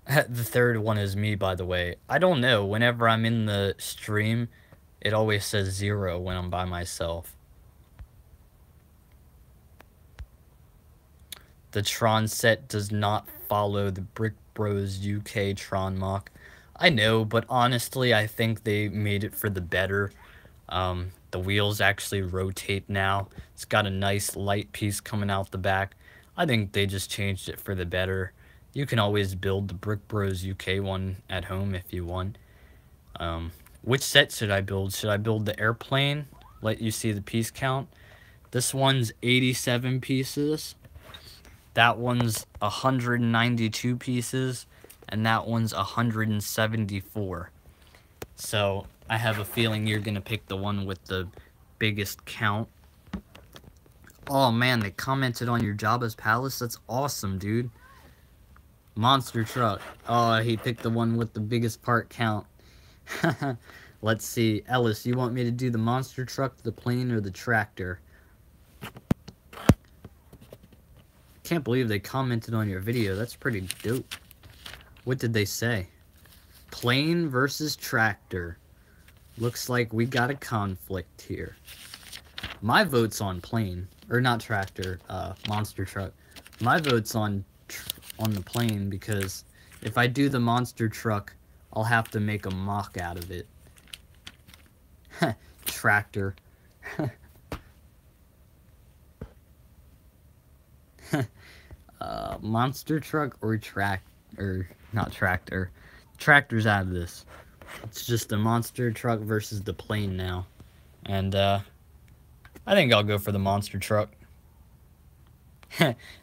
The third one is me, by the way. I don't know. Whenever I'm in the stream, it always says 0 when I'm by myself. The Tron set does not follow the Brick Bros UK Tron mock. I know, but honestly, I think they made it for the better. The wheels actually rotate now. It's got a nice light piece coming out the back. I think they just changed it for the better. You can always build the Brick Bros UK one at home if you want. Which set should I build? Should I build the airplane? Let you see the piece count. This one's 87 pieces. That one's 192 pieces. And that one's 174. So I have a feeling you're going to pick the one with the biggest count. Oh man, they commented on your Jabba's Palace. That's awesome, dude. Monster truck. Oh, he picked the one with the biggest part count. Let's see. Ellis, you want me to do the monster truck, the plane, or the tractor? Can't believe they commented on your video. That's pretty dope. What did they say? Plane versus tractor. Looks like we got a conflict here. My vote's on plane. Or not tractor, monster truck. My vote's on the plane because if I do the monster truck, I'll have to make a mock out of it. Tractor. Monster truck or not tractor. Tractor's out of this. It's just the monster truck versus the plane now. And I think I'll go for the monster truck.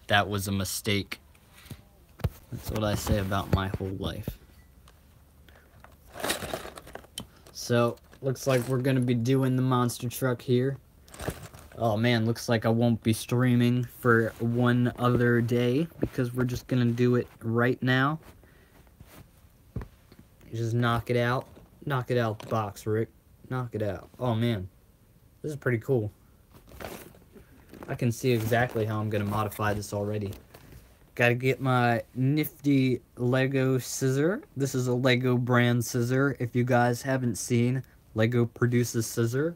That was a mistake. That's what I say about my whole life. So, looks like we're going to be doing the monster truck here. Oh man, looks like I won't be streaming for one other day because we're just going to do it right now. Just knock it out. Knock it out the box, Rick. Knock it out. Oh man, this is pretty cool. I can see exactly how I'm going to modify this already. Gotta get my nifty Lego scissor. This is a Lego brand scissor. If you guys haven't seen, Lego produces scissor.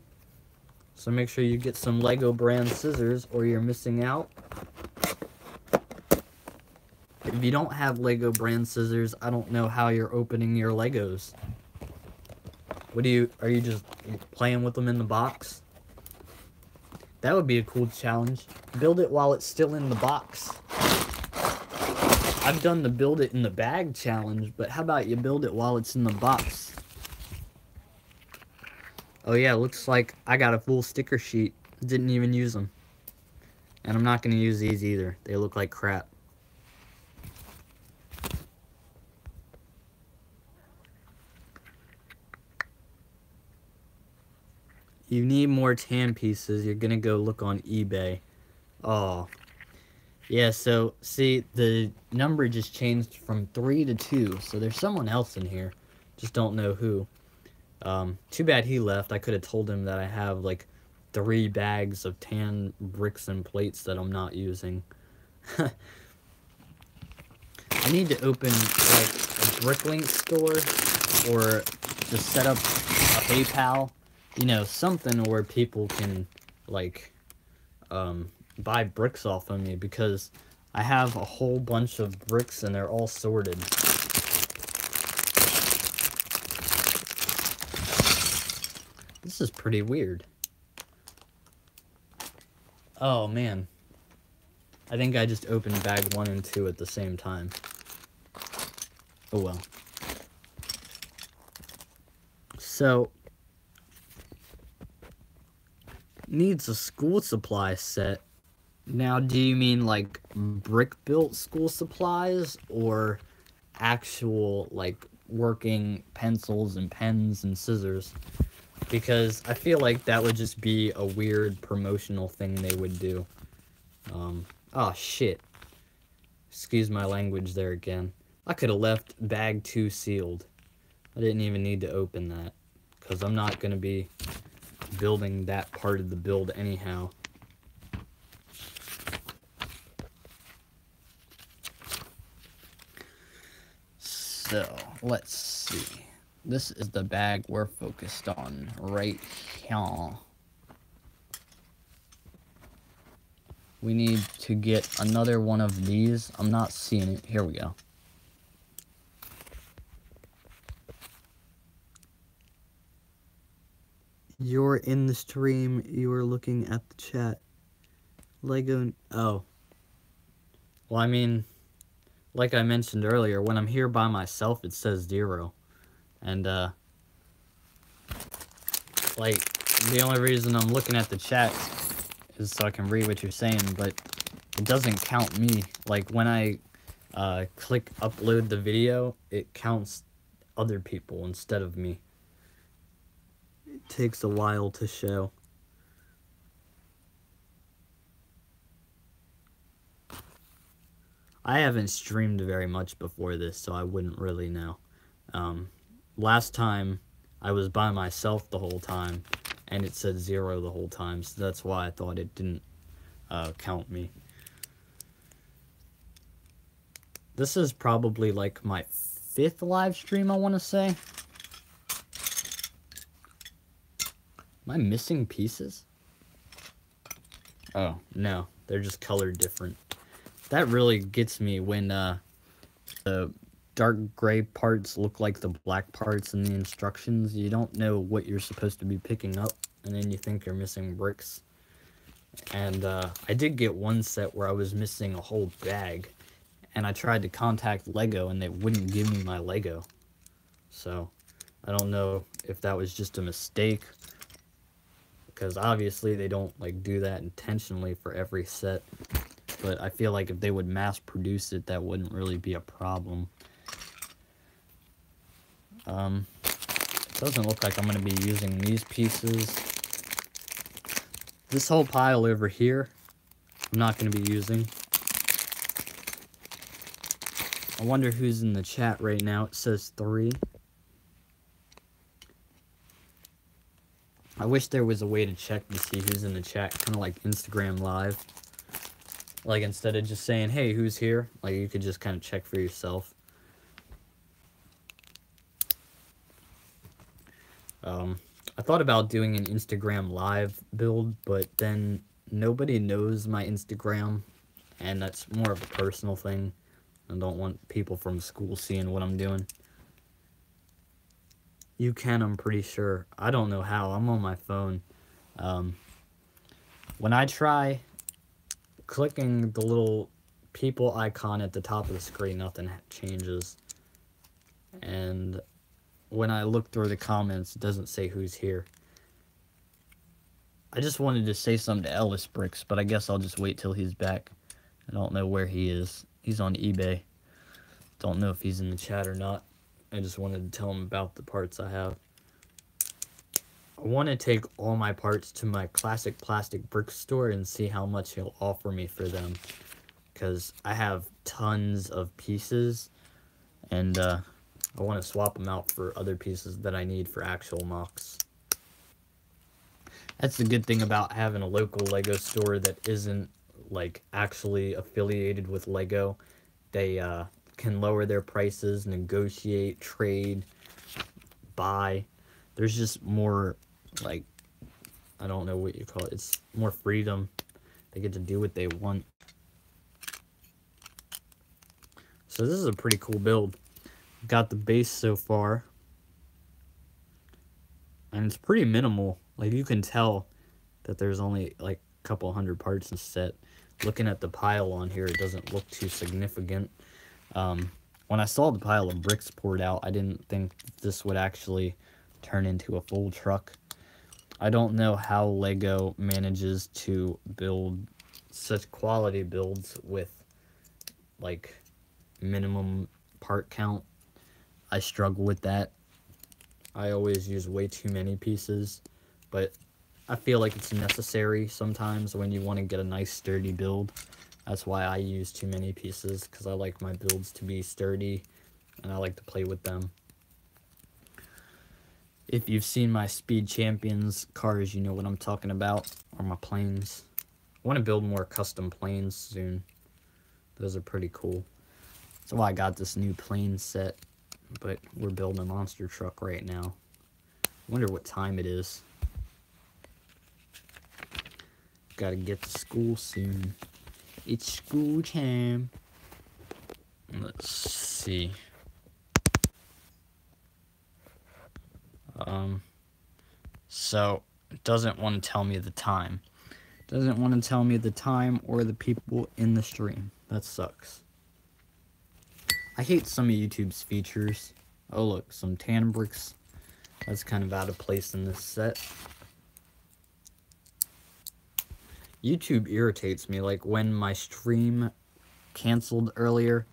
So make sure you get some Lego brand scissors or you're missing out. If you don't have Lego brand scissors, I don't know how you're opening your Legos. Are you just playing with them in the box? That would be a cool challenge. Build it while it's still in the box. I've done the build it in the bag challenge, but how about you build it while it's in the box? Oh yeah, looks like I got a full sticker sheet. Didn't even use them. And I'm not going to use these either. They look like crap. You need more tan pieces. You're gonna go look on eBay. Oh. Yeah, so, see, the number just changed from 3 to 2, so there's someone else in here. Just don't know who. Too bad he left. I could have told him that I have, like, 3 bags of tan bricks and plates that I'm not using. I need to open, like, a Bricklink store, or just set up a PayPal. You know, something where people can, like, buy bricks off of me, because I have a whole bunch of bricks and they're all sorted. This is pretty weird. Oh man. I think I just opened bag 1 and 2 at the same time. Oh well. So, needs a school supply set. Now, do you mean like brick-built school supplies, or actual, like, working pencils and pens and scissors? Because I feel like that would just be a weird promotional thing they would do. Oh shit. Excuse my language there again. I could have left bag 2 sealed. I didn't even need to open that, because I'm not going to be building that part of the build anyhow. So, let's see. This is the bag we're focused on right here. We need to get another one of these. I'm not seeing it. Here we go. You're in the stream. You are looking at the chat. Lego. Oh. Well, I mean, like I mentioned earlier, when I'm here by myself, it says 0. And, like, the only reason I'm looking at the chat is so I can read what you're saying, but it doesn't count me. Like, when I click upload the video, it counts other people instead of me. It takes a while to show. I haven't streamed very much before this, so I wouldn't really know. Last time, I was by myself the whole time, and it said 0 the whole time, so that's why I thought it didn't count me. This is probably like my 5th live stream, I want to say. Am I missing pieces? Oh, no. They're just colored different. That really gets me when the dark gray parts look like the black parts in the instructions. You don't know what you're supposed to be picking up, and then you think you're missing bricks. And I did get one set where I was missing a whole bag, and I tried to contact Lego, and they wouldn't give me my Lego. So, I don't know if that was just a mistake, because obviously they don't, like, do that intentionally for every set. But I feel like if they would mass produce it, that wouldn't really be a problem. It doesn't look like I'm going to be using these pieces. This whole pile over here, I'm not going to be using. I wonder who's in the chat right now. It says 3. I wish there was a way to check to see who's in the chat, kind of like Instagram Live. Like, instead of just saying, hey, who's here? Like, you could just kind of check for yourself. I thought about doing an Instagram Live build, but then nobody knows my Instagram, and that's more of a personal thing. I don't want people from school seeing what I'm doing. You can, I'm pretty sure. I don't know how. I'm on my phone. When I try clicking the little people icon at the top of the screen, nothing changes. And when I look through the comments, it doesn't say who's here. I just wanted to say something to Ellis Bricks, but I guess I'll just wait till he's back. I don't know where he is. He's on eBay. Don't know if he's in the chat or not. I just wanted to tell him about the parts I have. I want to take all my parts to my Classic Plastic Brick store and see how much he'll offer me for them. Because I have tons of pieces, and I want to swap them out for other pieces that I need for actual MOCs. That's the good thing about having a local LEGO store that isn't, like, actually affiliated with LEGO. They can lower their prices, negotiate, trade, buy. There's just more, like, I don't know what you call it. It's more freedom. They get to do what they want. So this is a pretty cool build. Got the base so far. And it's pretty minimal. Like, you can tell that there's only, like, a couple hundred parts in the set. Looking at the pile on here, it doesn't look too significant. When I saw the pile of bricks poured out, I didn't think this would actually turn into a full truck. I don't know how LEGO manages to build such quality builds with, like, minimum part count. I struggle with that. I always use way too many pieces, but I feel like it's necessary sometimes when you want to get a nice sturdy build. That's why I use too many pieces, because I like my builds to be sturdy, and I like to play with them. If you've seen my Speed Champions cars, you know what I'm talking about, or my planes. I want to build more custom planes soon. Those are pretty cool. That's why I got this new plane set, but we're building a monster truck right now. I wonder what time it is. Gotta get to school soon. It's school time. Let's see. So it doesn't want to tell me the time. Doesn't want to tell me the time or the people in the stream. That sucks. I hate some of YouTube's features. Oh look, some tan bricks. That's kind of out of place in this set. YouTube irritates me, like when my stream canceled earlier,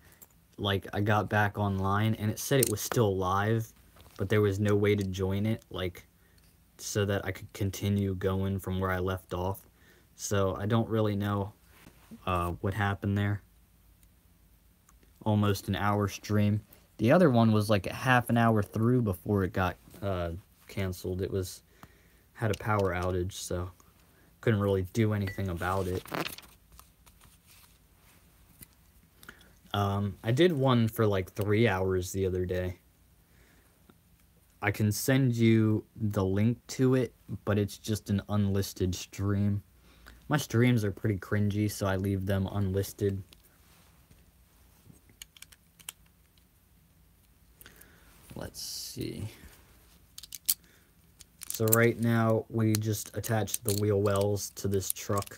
like I got back online and it said it was still live, but there was no way to join it, like, so that I could continue going from where I left off. So I don't really know what happened there. Almost an hour stream. The other one was like a half an hour through before it got canceled. It had a power outage, so couldn't really do anything about it. I did one for like 3 hours the other day. I can send you the link to it, but it's just an unlisted stream. My streams are pretty cringy, so I leave them unlisted. Let's see. So right now, we just attached the wheel wells to this truck.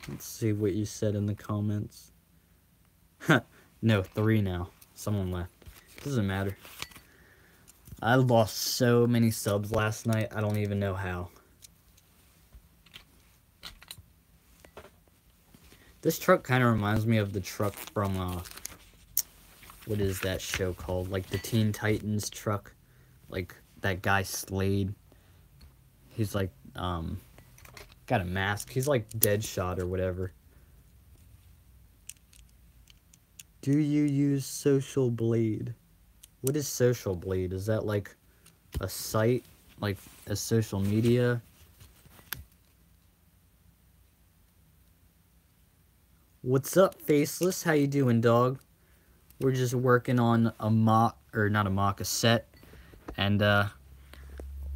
Let's see what you said in the comments. No, 3 now. Someone left. Doesn't matter. I lost so many subs last night, I don't even know how. This truck kind of reminds me of the truck from, what is that show called? Like the Teen Titans truck. Like that guy Slade. He's like, got a mask. He's like Deadshot or whatever. Do you use Social Blade? What is Social Blade? Is that like a site? Like a social media? What's up, Faceless? How you doing, dog? We're just working on a mock, or not a mock, a set. And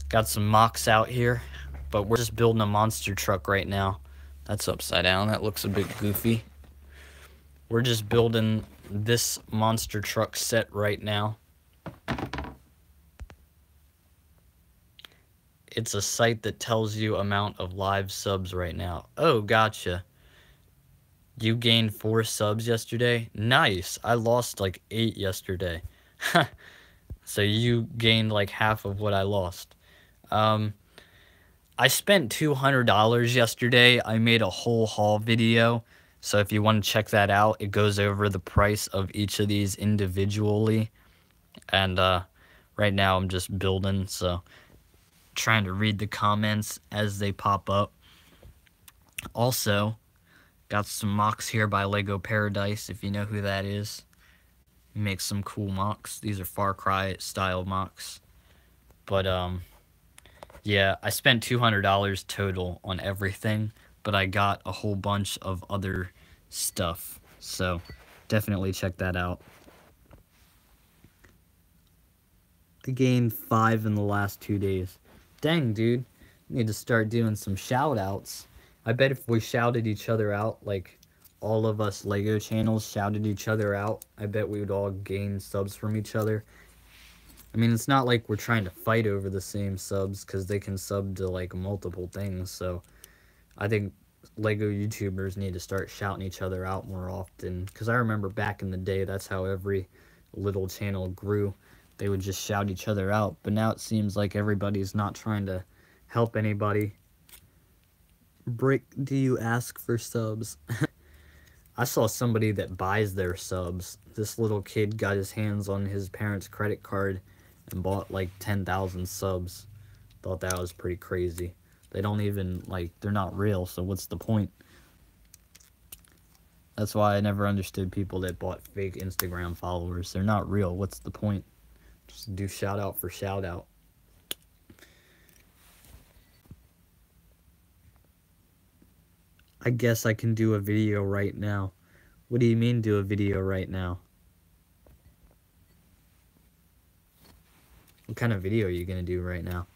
got some mocks out here. But we're just building a monster truck right now. That's upside down. That looks a bit goofy. We're just building this monster truck set right now. It's a site that tells you amount of live subs right now. Oh, gotcha. You gained 4 subs yesterday? Nice. I lost like 8 yesterday. So you gained like half of what I lost. I spent $200 yesterday. I made a whole haul video. So if you want to check that out, it goes over the price of each of these individually. And right now I'm just building, so trying to read the comments as they pop up. Also, got some mocks here by Lego Paradise, if you know who that is. He makes some cool mocks. These are Far Cry style mocks. But yeah, I spent $200 total on everything, but I got a whole bunch of other stuff. So definitely check that out. I gained 5 in the last 2 days. Dang, dude. Need to start doing some shout outs. I bet if we shouted each other out, like all of us Lego channels shouted each other out, I bet we would all gain subs from each other. I mean, it's not like we're trying to fight over the same subs, because they can sub to like multiple things. So I think Lego YouTubers need to start shouting each other out more often, because I remember back in the day, that's how every little channel grew. They would just shout each other out, but now it seems like everybody's not trying to help anybody. Brick, do you ask for subs? I saw somebody that buys their subs. This little kid got his hands on his parents' credit card and bought like 10,000 subs. Thought that was pretty crazy. They don't even, like, they're not real, so what's the point? That's why I never understood people that bought fake Instagram followers. They're not real. What's the point? Just do shout out for shout out. I guess I can do a video right now. What do you mean do a video right now? What kind of video are you gonna do right now?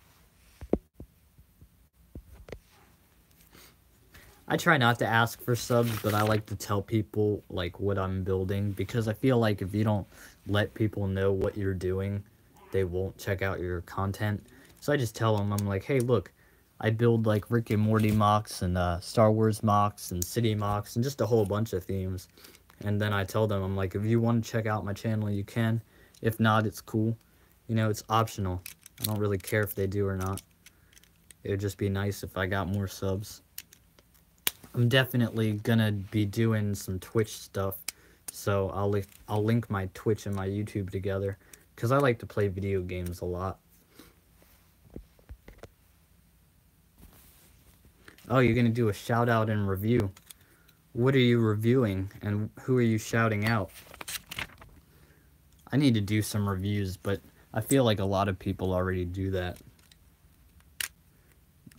I try not to ask for subs, but I like to tell people like what I'm building, because I feel like if you don't let people know what you're doing, they won't check out your content. So I just tell them, I'm like, hey, look, I build like Rick and Morty mocks and Star Wars mocks and city mocks and just a whole bunch of themes. And then I tell them, I'm like, if you want to check out my channel, you can. If not, it's cool. You know, it's optional. I don't really care if they do or not. It would just be nice if I got more subs. I'm definitely gonna be doing some Twitch stuff, so I'll link my Twitch and my YouTube together, because I like to play video games a lot. Oh, you're gonna do a shout out and review. What are you reviewing, and who are you shouting out? I need to do some reviews, but I feel like a lot of people already do that.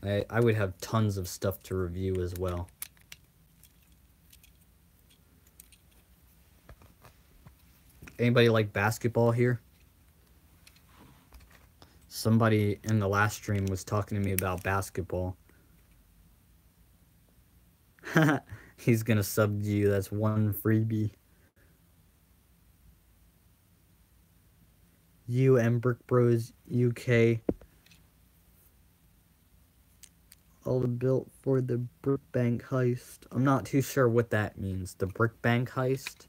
I would have tons of stuff to review as well. Anybody like basketball here? Somebody in the last stream was talking to me about basketball. He's gonna sub to you. That's one freebie. You and Brick Bros UK. All built for the Brick Bank heist. I'm not too sure what that means. The Brick Bank heist?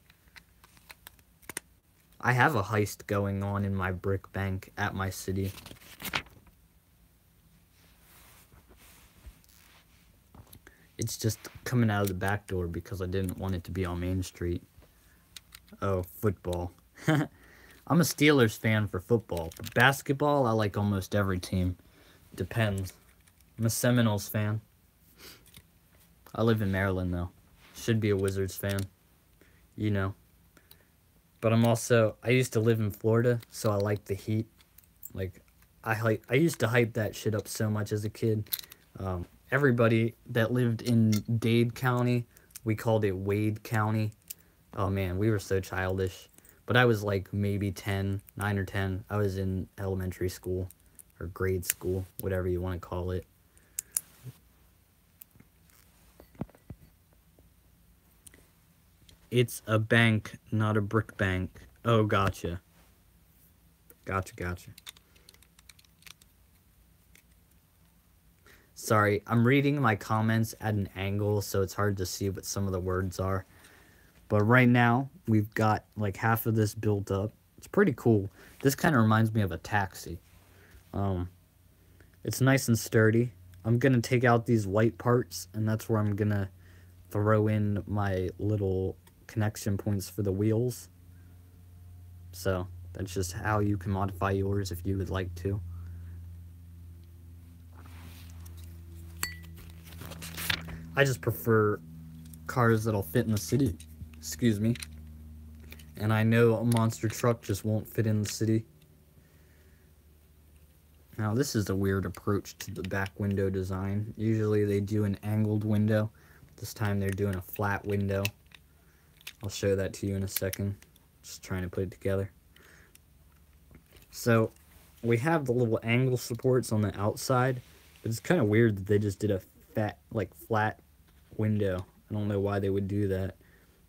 I have a heist going on in my brick bank at my city. It's just coming out of the back door because I didn't want it to be on Main Street. Oh, football. I'm a Steelers fan for football, but basketball, I like almost every team. Depends. I'm a Seminoles fan. I live in Maryland, though. Should be a Wizards fan. You know. But I used to live in Florida, so I like the heat. Like, I used to hype that shit up so much as a kid. Everybody that lived in Dade County, we called it Wade County. Oh man, we were so childish. But I was like maybe 10, 9 or 10. I was in elementary school, or grade school, whatever you want to call it. It's a bank, not a brick bank. Oh, gotcha. Gotcha. Sorry, I'm reading my comments at an angle, so it's hard to see what some of the words are. But right now, we've got like half of this built up. It's pretty cool. This kind of reminds me of a taxi. It's nice and sturdy. I'm going to take out these white parts, and that's where I'm going to throw in my little connection points for the wheels. So, That's just how you can modify yours if you would like to. I just prefer cars that'll fit in the city. Excuse me. And I know a monster truck just won't fit in the city. Now this is a weird approach to the back window design. Usually they do an angled window. This time they're doing a flat window. I'll show that to you in a second. Just trying to put it together. So we have the little angle supports on the outside, but it's kind of weird that they just did a flat window. I don't know why they would do that,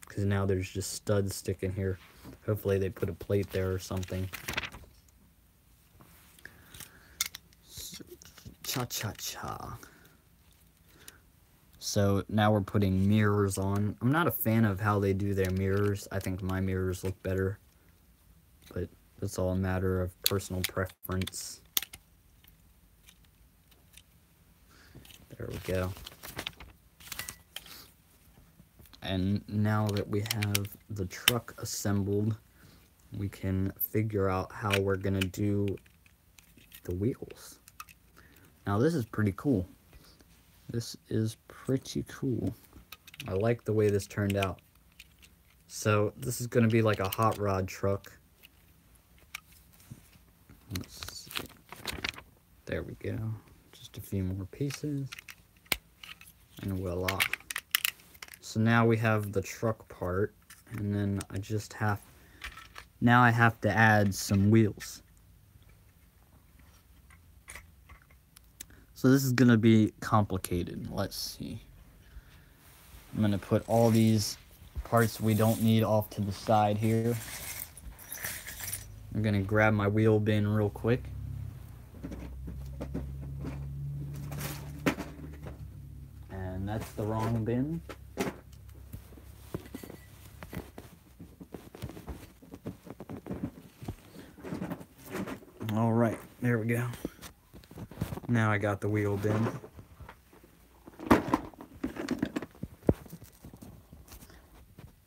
because now there's just studs sticking here. Hopefully they put a plate there or something. Cha-cha-cha. So now we're putting mirrors on. I'm not a fan of how they do their mirrors. I think my mirrors look better, but it's all a matter of personal preference. There we go. And now that we have the truck assembled, we can figure out how we're gonna do the wheels. Now this is pretty cool. This is pretty cool. I like the way this turned out. So this is gonna be like a hot rod truck. Let's see. There we go. Just a few more pieces. And voila. So now we have the truck part, and then now I have to add some wheels. So this is gonna be complicated. Let's see. I'm gonna put all these parts we don't need off to the side here. I'm gonna grab my wheel bin real quick. And that's the wrong bin. All right, there we go. Now I got the wheel bin.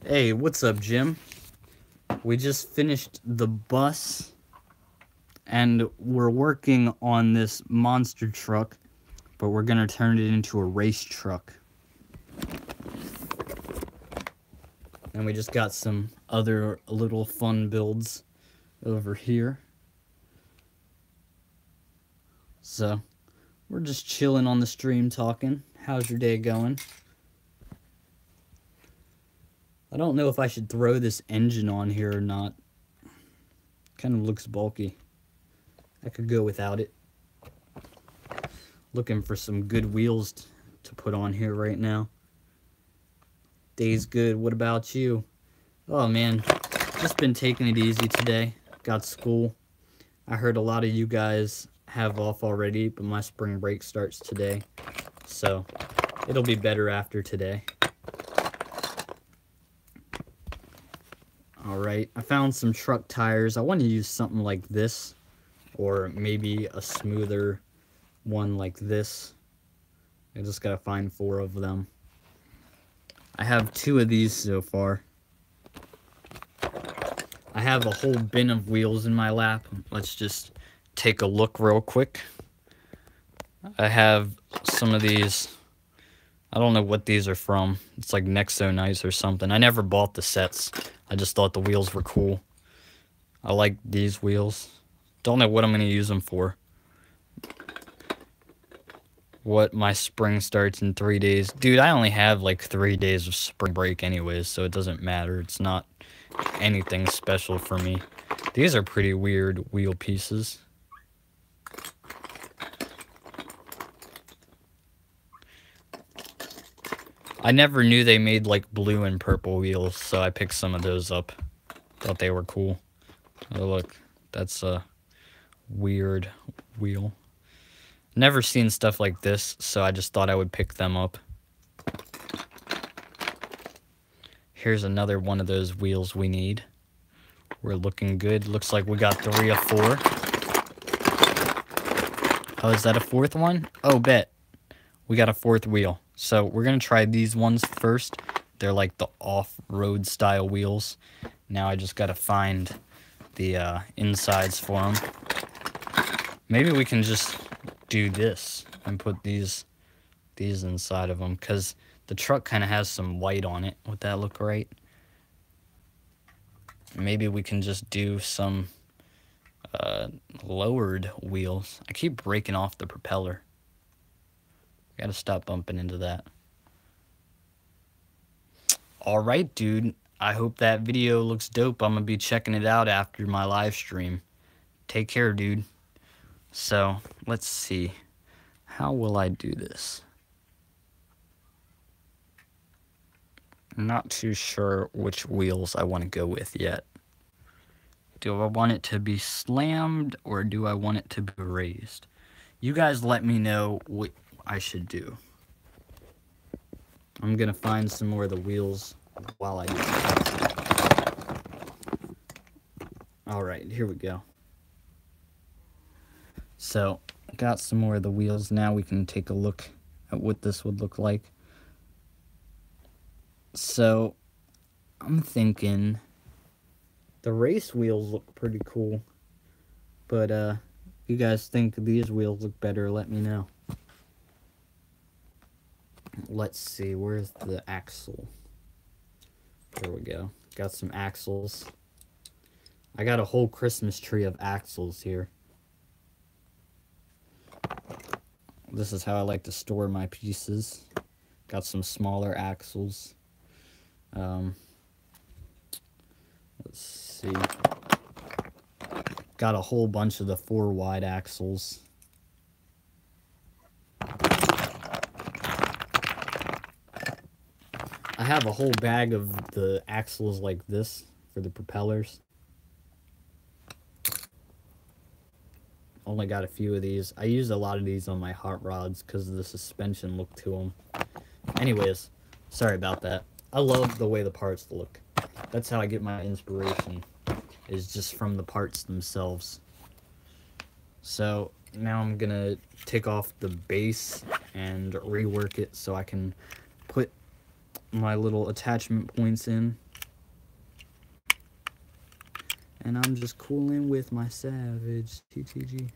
Hey, what's up, Jim? We just finished the bus, and we're working on this monster truck, but we're gonna turn it into a race truck. And we just got some other little fun builds over here. So, we're just chilling on the stream talking. How's your day going? I don't know if I should throw this engine on here or not. Kind of looks bulky. I could go without it. Looking for some good wheels to put on here right now. Day's good. What about you? Oh man, just been taking it easy today. Got school. I heard a lot of you guys have off already, but my spring break starts today. So, it'll be better after today. Alright, I found some truck tires. I want to use something like this, or maybe a smoother one like this. I just gotta find 4 of them. I have 2 of these so far. I have a whole bin of wheels in my lap. Let's just take a look real quick. I have some of these. I don't know what these are from. It's like Nexo Nice or something. I never bought the sets. I just thought the wheels were cool. I like these wheels. Don't know what I'm going to use them for. What, my spring starts in 3 days. Dude, I only have like 3 days of spring break anyways, so it doesn't matter. It's not anything special for me. These are pretty weird wheel pieces. I never knew they made like blue and purple wheels, so I picked some of those up. Thought they were cool. Oh look, that's a weird wheel. Never seen stuff like this, so I just thought I would pick them up. Here's another one of those wheels we need. We're looking good. Looks like we got 3 of 4. Oh, is that a 4th one? Oh, bet. We got a 4th wheel. So we're going to try these ones first. They're like the off-road style wheels. Now I just got to find the insides for them. Maybe we can just do this and put these inside of them, because the truck kind of has some white on it. Would that look right? Maybe we can just do some lowered wheels. I keep breaking off the propeller. Gotta stop bumping into that. Alright, dude. I hope that video looks dope. I'm gonna be checking it out after my live stream. Take care, dude. So, let's see. How will I do this? I'm not too sure which wheels I want to go with yet. Do I want it to be slammed, or do I want it to be raised? You guys let me know what I should do. I'm gonna find some more of the wheels while I do that. Alright, here we go. So, got some more of the wheels. Now we can take a look at what this would look like. So, I'm thinking the race wheels look pretty cool, but you guys think these wheels look better, let me know. Let's see, where's the axle? There we go. Got some axles. I got a whole Christmas tree of axles here. This is how I like to store my pieces. Got some smaller axles. Let's see. Got a whole bunch of the 4 wide axles. I have a whole bag of the axles like this for the propellers. Only got a few of these. I use a lot of these on my hot rods because of the suspension look to them. Anyways, sorry about that. I love the way the parts look. That's how I get my inspiration, is just from the parts themselves. So now I'm gonna take off the base and rework it so I can put my little attachment points in. And I'm just cooling with my Savage TTG.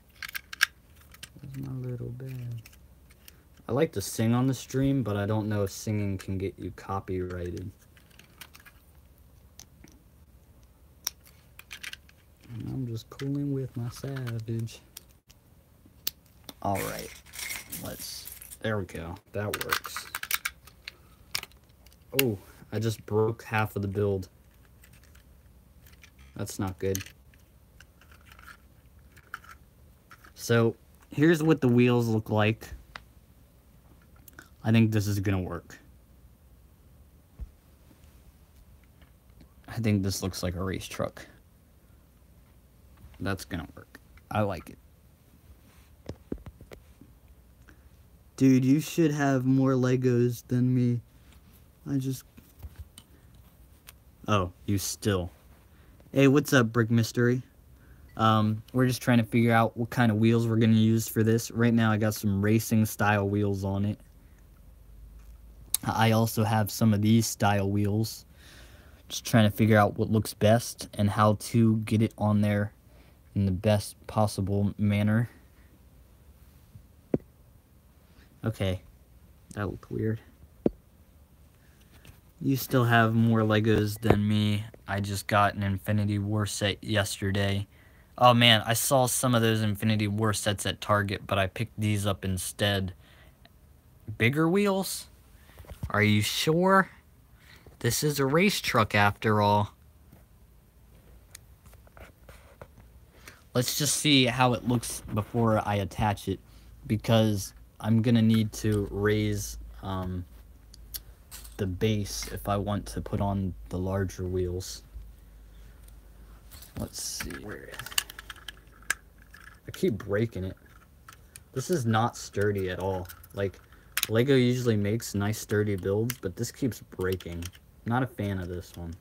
That's my little band. I like to sing on the stream, but I don't know if singing can get you copyrighted. And I'm just cooling with my Savage. Alright. There we go. That works. Oh, I just broke half of the build. That's not good. So, here's what the wheels look like. I think this is gonna work. I think this looks like a race truck. That's gonna work. I like it. Dude, you should have more Legos than me. Oh, you still. Hey, what's up, Brick Mystery? We're just trying to figure out what kind of wheels we're gonna use for this. Right now I got some racing style wheels on it. I also have some of these style wheels. Just trying to figure out what looks best and how to get it on there in the best possible manner. Okay, that looked weird. You still have more Legos than me. I just got an Infinity War set yesterday. Oh man, I saw some of those Infinity War sets at Target, but I picked these up instead. Bigger wheels? Are you sure? This is a race truck after all. Let's just see how it looks before I attach it, because I'm gonna need to raise the base if I want to put on the larger wheels. Let's see. I keep breaking it. This is not sturdy at all. Like, Lego usually makes nice sturdy builds, but this keeps breaking. Not a fan of this one.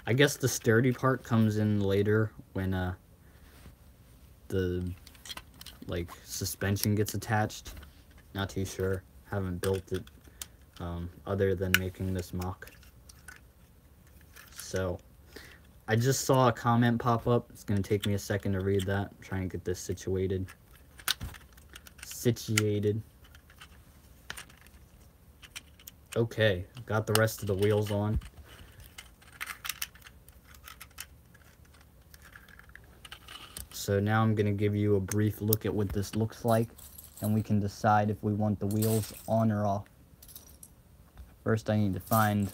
I guess the sturdy part comes in later when the suspension gets attached. Not too sure. Haven't built it other than making this mock. So I just saw a comment pop up. It's going to take me a second to read that. I'm trying to get this situated. Okay, got the rest of the wheels on. So now I'm going to give you a brief look at what this looks like, and we can decide if we want the wheels on or off. First I need to find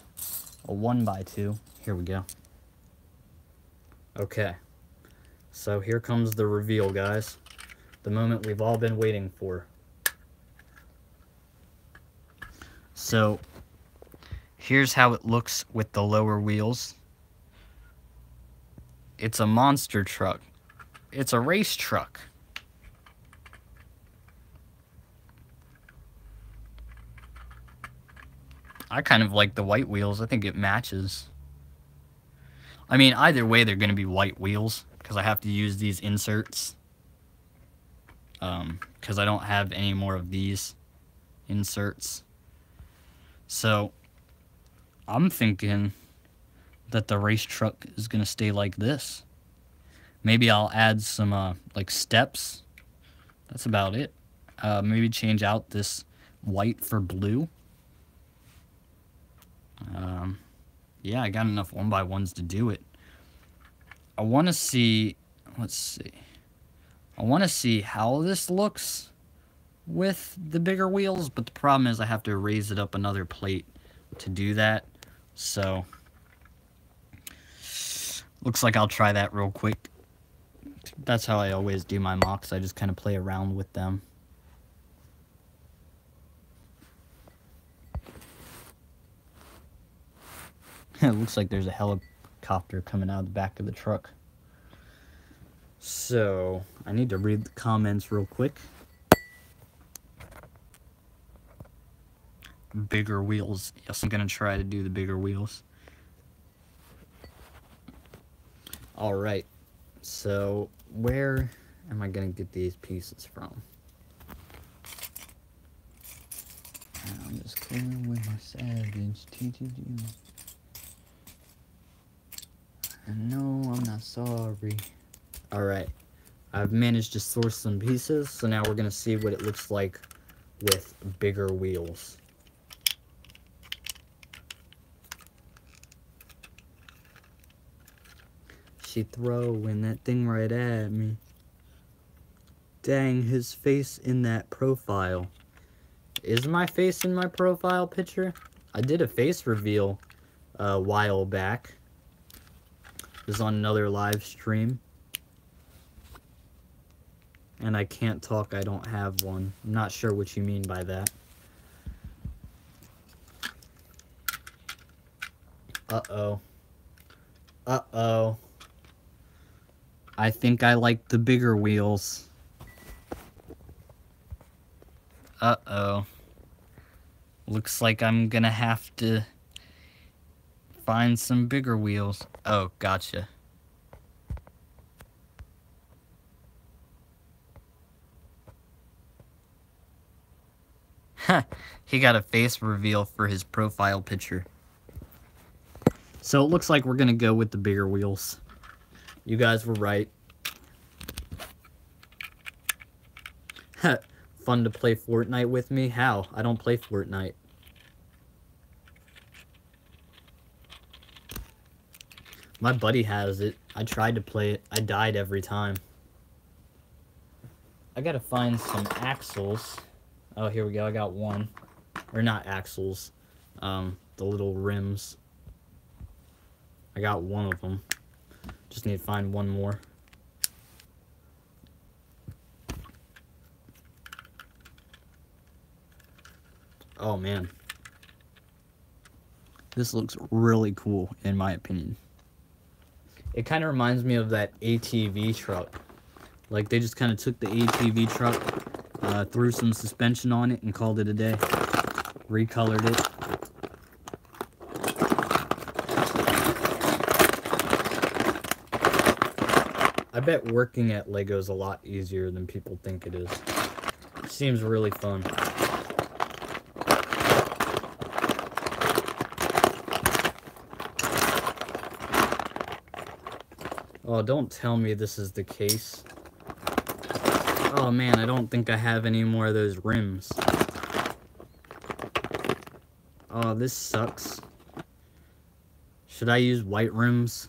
a 1x2. Here we go. Okay, so here comes the reveal, guys. The moment we've all been waiting for. So here's how it looks with the lower wheels. It's a monster truck. It's a race truck. I kind of like the white wheels. I think it matches. I mean, either way, they're going to be white wheels because I have to use these inserts. Because I don't have any more of these inserts. So I'm thinking that the race truck is going to stay like this. Maybe I'll add some like steps. That's about it. Maybe change out this white for blue. Yeah, I got enough 1x1s to do it. I want to see, let's see. I want to see how this looks with the bigger wheels, but the problem is I have to raise it up another plate to do that. So, looks like I'll try that real quick. That's how I always do my mocks. I just kind of play around with them. It looks like there's a helicopter coming out of the back of the truck. So, I need to read the comments real quick. Bigger wheels. Yes, I'm going to try to do the bigger wheels. Alright. So, where am I going to get these pieces from? I'm just clearing with my Savage TTG. And no, I'm not sorry. Alright. I've managed to source some pieces, so now we're going to see what it looks like with bigger wheels. She throwing that thing right at me. Dang, his face in that profile. Is my face in my profile picture? I did a face reveal a while back. It was on another live stream. And I can't talk, I don't have one. I'm not sure what you mean by that. Uh-oh. Uh-oh. I think I like the bigger wheels. Uh-oh. Looks like I'm gonna have to find some bigger wheels. Oh, gotcha. Huh, he got a face reveal for his profile picture. So it looks like we're gonna go with the bigger wheels. You guys were right. Fun to play Fortnite with me? How? I don't play Fortnite. My buddy has it. I tried to play it. I died every time. I gotta find some axles. Oh, here we go. I got one. Or not axles. The little rims. I got one of them. Just need to find one more. Oh, man. This looks really cool, in my opinion. It kind of reminds me of that ATV truck. Like, they just kind of took the ATV truck, threw some suspension on it, and called it a day. Recolored it. I bet working at LEGO is a lot easier than people think it is. It seems really fun. Oh, don't tell me this is the case. Oh man, I don't think I have any more of those rims. Oh, this sucks. Should I use white rims?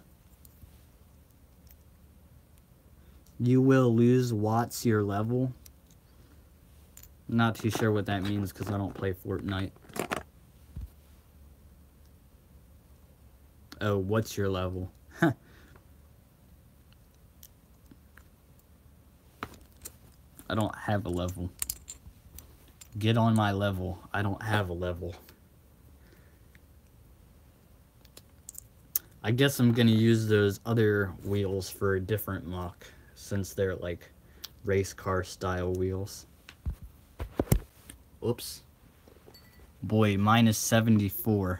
You will lose watts your level. Not too sure what that means because I don't play Fortnite. Oh, what's your level? I don't have a level. Get on my level. I don't have a level. I guess I'm gonna use those other wheels for a different mock, since they're like race car style wheels. Oops. Boy, minus 74.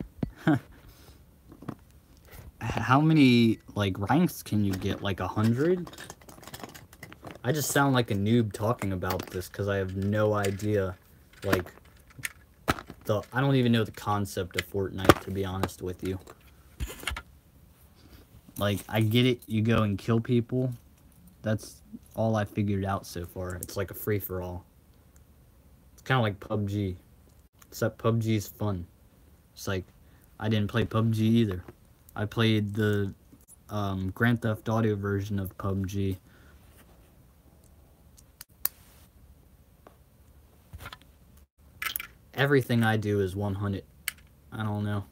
How many like ranks can you get? Like 100? I just sound like a noob talking about this because I have no idea. Like, I don't even know the concept of Fortnite, to be honest with you. Like, I get it, you go and kill people. That's all I figured out so far. It's like a free-for-all. It's kind of like PUBG. Except PUBG's fun. It's like, I didn't play PUBG either. I played the Grand Theft Auto version of PUBG. Everything I do is 100. I don't know.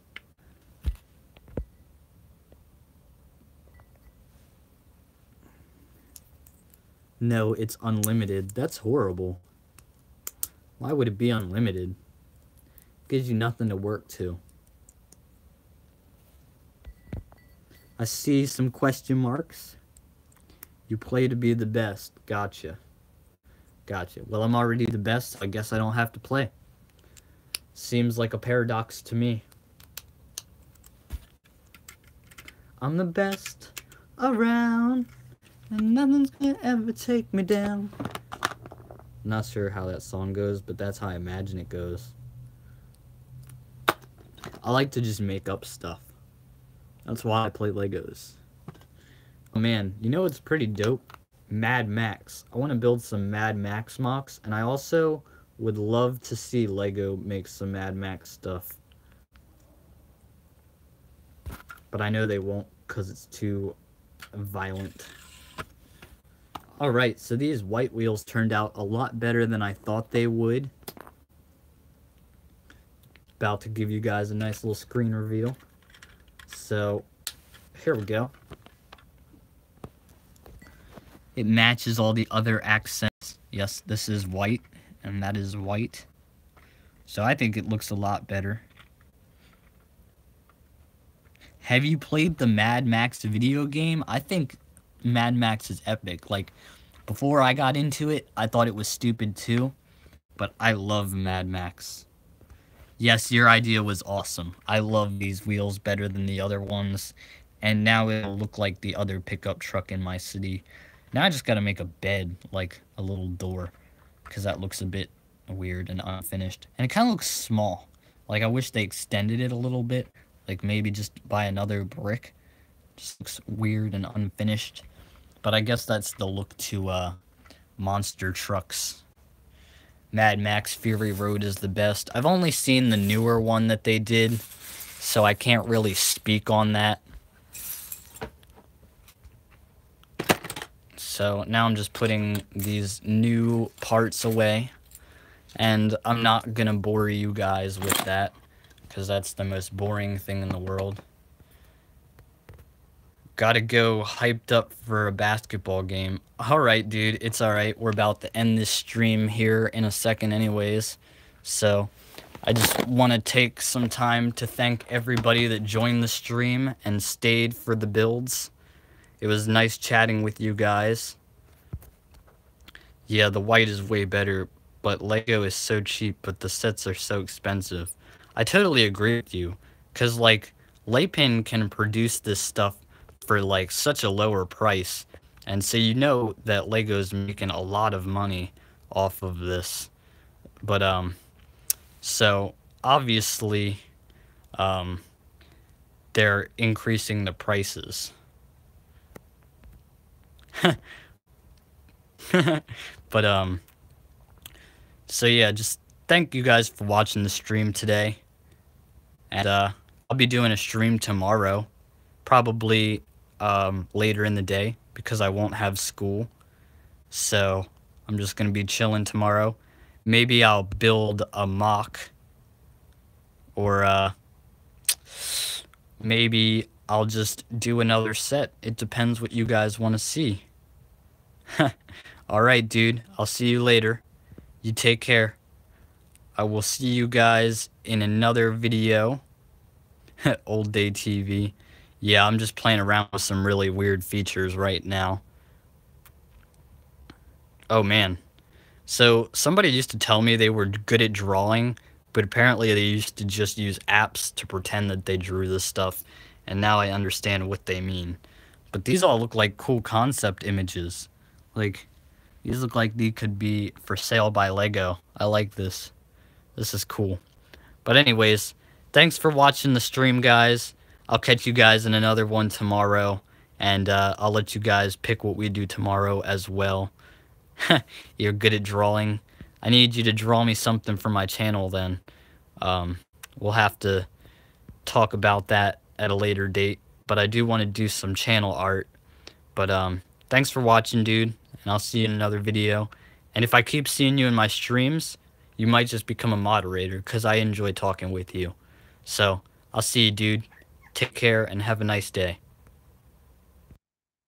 No, it's unlimited. That's horrible. Why would it be unlimited? Gives you nothing to work to. I see some question marks. You play to be the best. Gotcha. Gotcha. Well, I'm already the best. I guess I don't have to play. Seems like a paradox to me. I'm the best around, and nothing's gonna ever take me down. Not sure how that song goes, but that's how I imagine it goes. I like to just make up stuff. That's why I play Legos. Oh man, you know what's pretty dope? Mad Max. I want to build some Mad Max mocks, and I also would love to see Lego make some Mad Max stuff. But I know they won't because it's too violent. Alright, so these white wheels turned out a lot better than I thought they would. About to give you guys a nice little screen reveal. So, here we go. It matches all the other accents. Yes, this is white, and that is white. So I think it looks a lot better. Have you played the Mad Max video game? I think Mad Max is epic. Like, before I got into it, I thought it was stupid too. But I love Mad Max. Yes, your idea was awesome. I love these wheels better than the other ones. And now it'll look like the other pickup truck in my city. Now I just gotta make a bed, like a little door. Because that looks a bit weird and unfinished. And it kind of looks small. Like, I wish they extended it a little bit. Like, maybe just buy another brick. Just looks weird and unfinished. But I guess that's the look to monster trucks. Mad Max Fury Road is the best. I've only seen the newer one that they did, so I can't really speak on that. So now I'm just putting these new parts away, and I'm not gonna bore you guys with that, because that's the most boring thing in the world. Gotta go hyped up for a basketball game. Alright, dude, it's alright. We're about to end this stream here in a second anyways. So, I just want to take some time to thank everybody that joined the stream and stayed for the builds. It was nice chatting with you guys. Yeah, the white is way better, but Lego is so cheap, but the sets are so expensive. I totally agree with you, because, like, Laypin can produce this stuff for, like, such a lower price, and so you know that Lego's making a lot of money off of this. But, so, obviously, they're increasing the prices. But so yeah, just thank you guys for watching the stream today. And I'll be doing a stream tomorrow, probably later in the day because I won't have school. So I'm just gonna be chilling tomorrow. Maybe I'll build a mock, or maybe I'll just do another set. It depends what you guys want to see. Alright, dude. I'll see you later. You take care. I will see you guys in another video. Old Day TV. Yeah, I'm just playing around with some really weird features right now. Oh, man. So, somebody used to tell me they were good at drawing, but apparently they used to just use apps to pretend that they drew this stuff, and now I understand what they mean. But these all look like cool concept images. Like, these look like they could be for sale by Lego. I like this. This is cool. But anyways, thanks for watching the stream, guys. I'll catch you guys in another one tomorrow, and I'll let you guys pick what we do tomorrow as well. You're good at drawing. I need you to draw me something for my channel then. We'll have to talk about that at a later date, but I do want to do some channel art. But thanks for watching, dude, and I'll see you in another video. And if I keep seeing you in my streams, you might just become a moderator because I enjoy talking with you. So I'll see you, dude. Take care and have a nice day.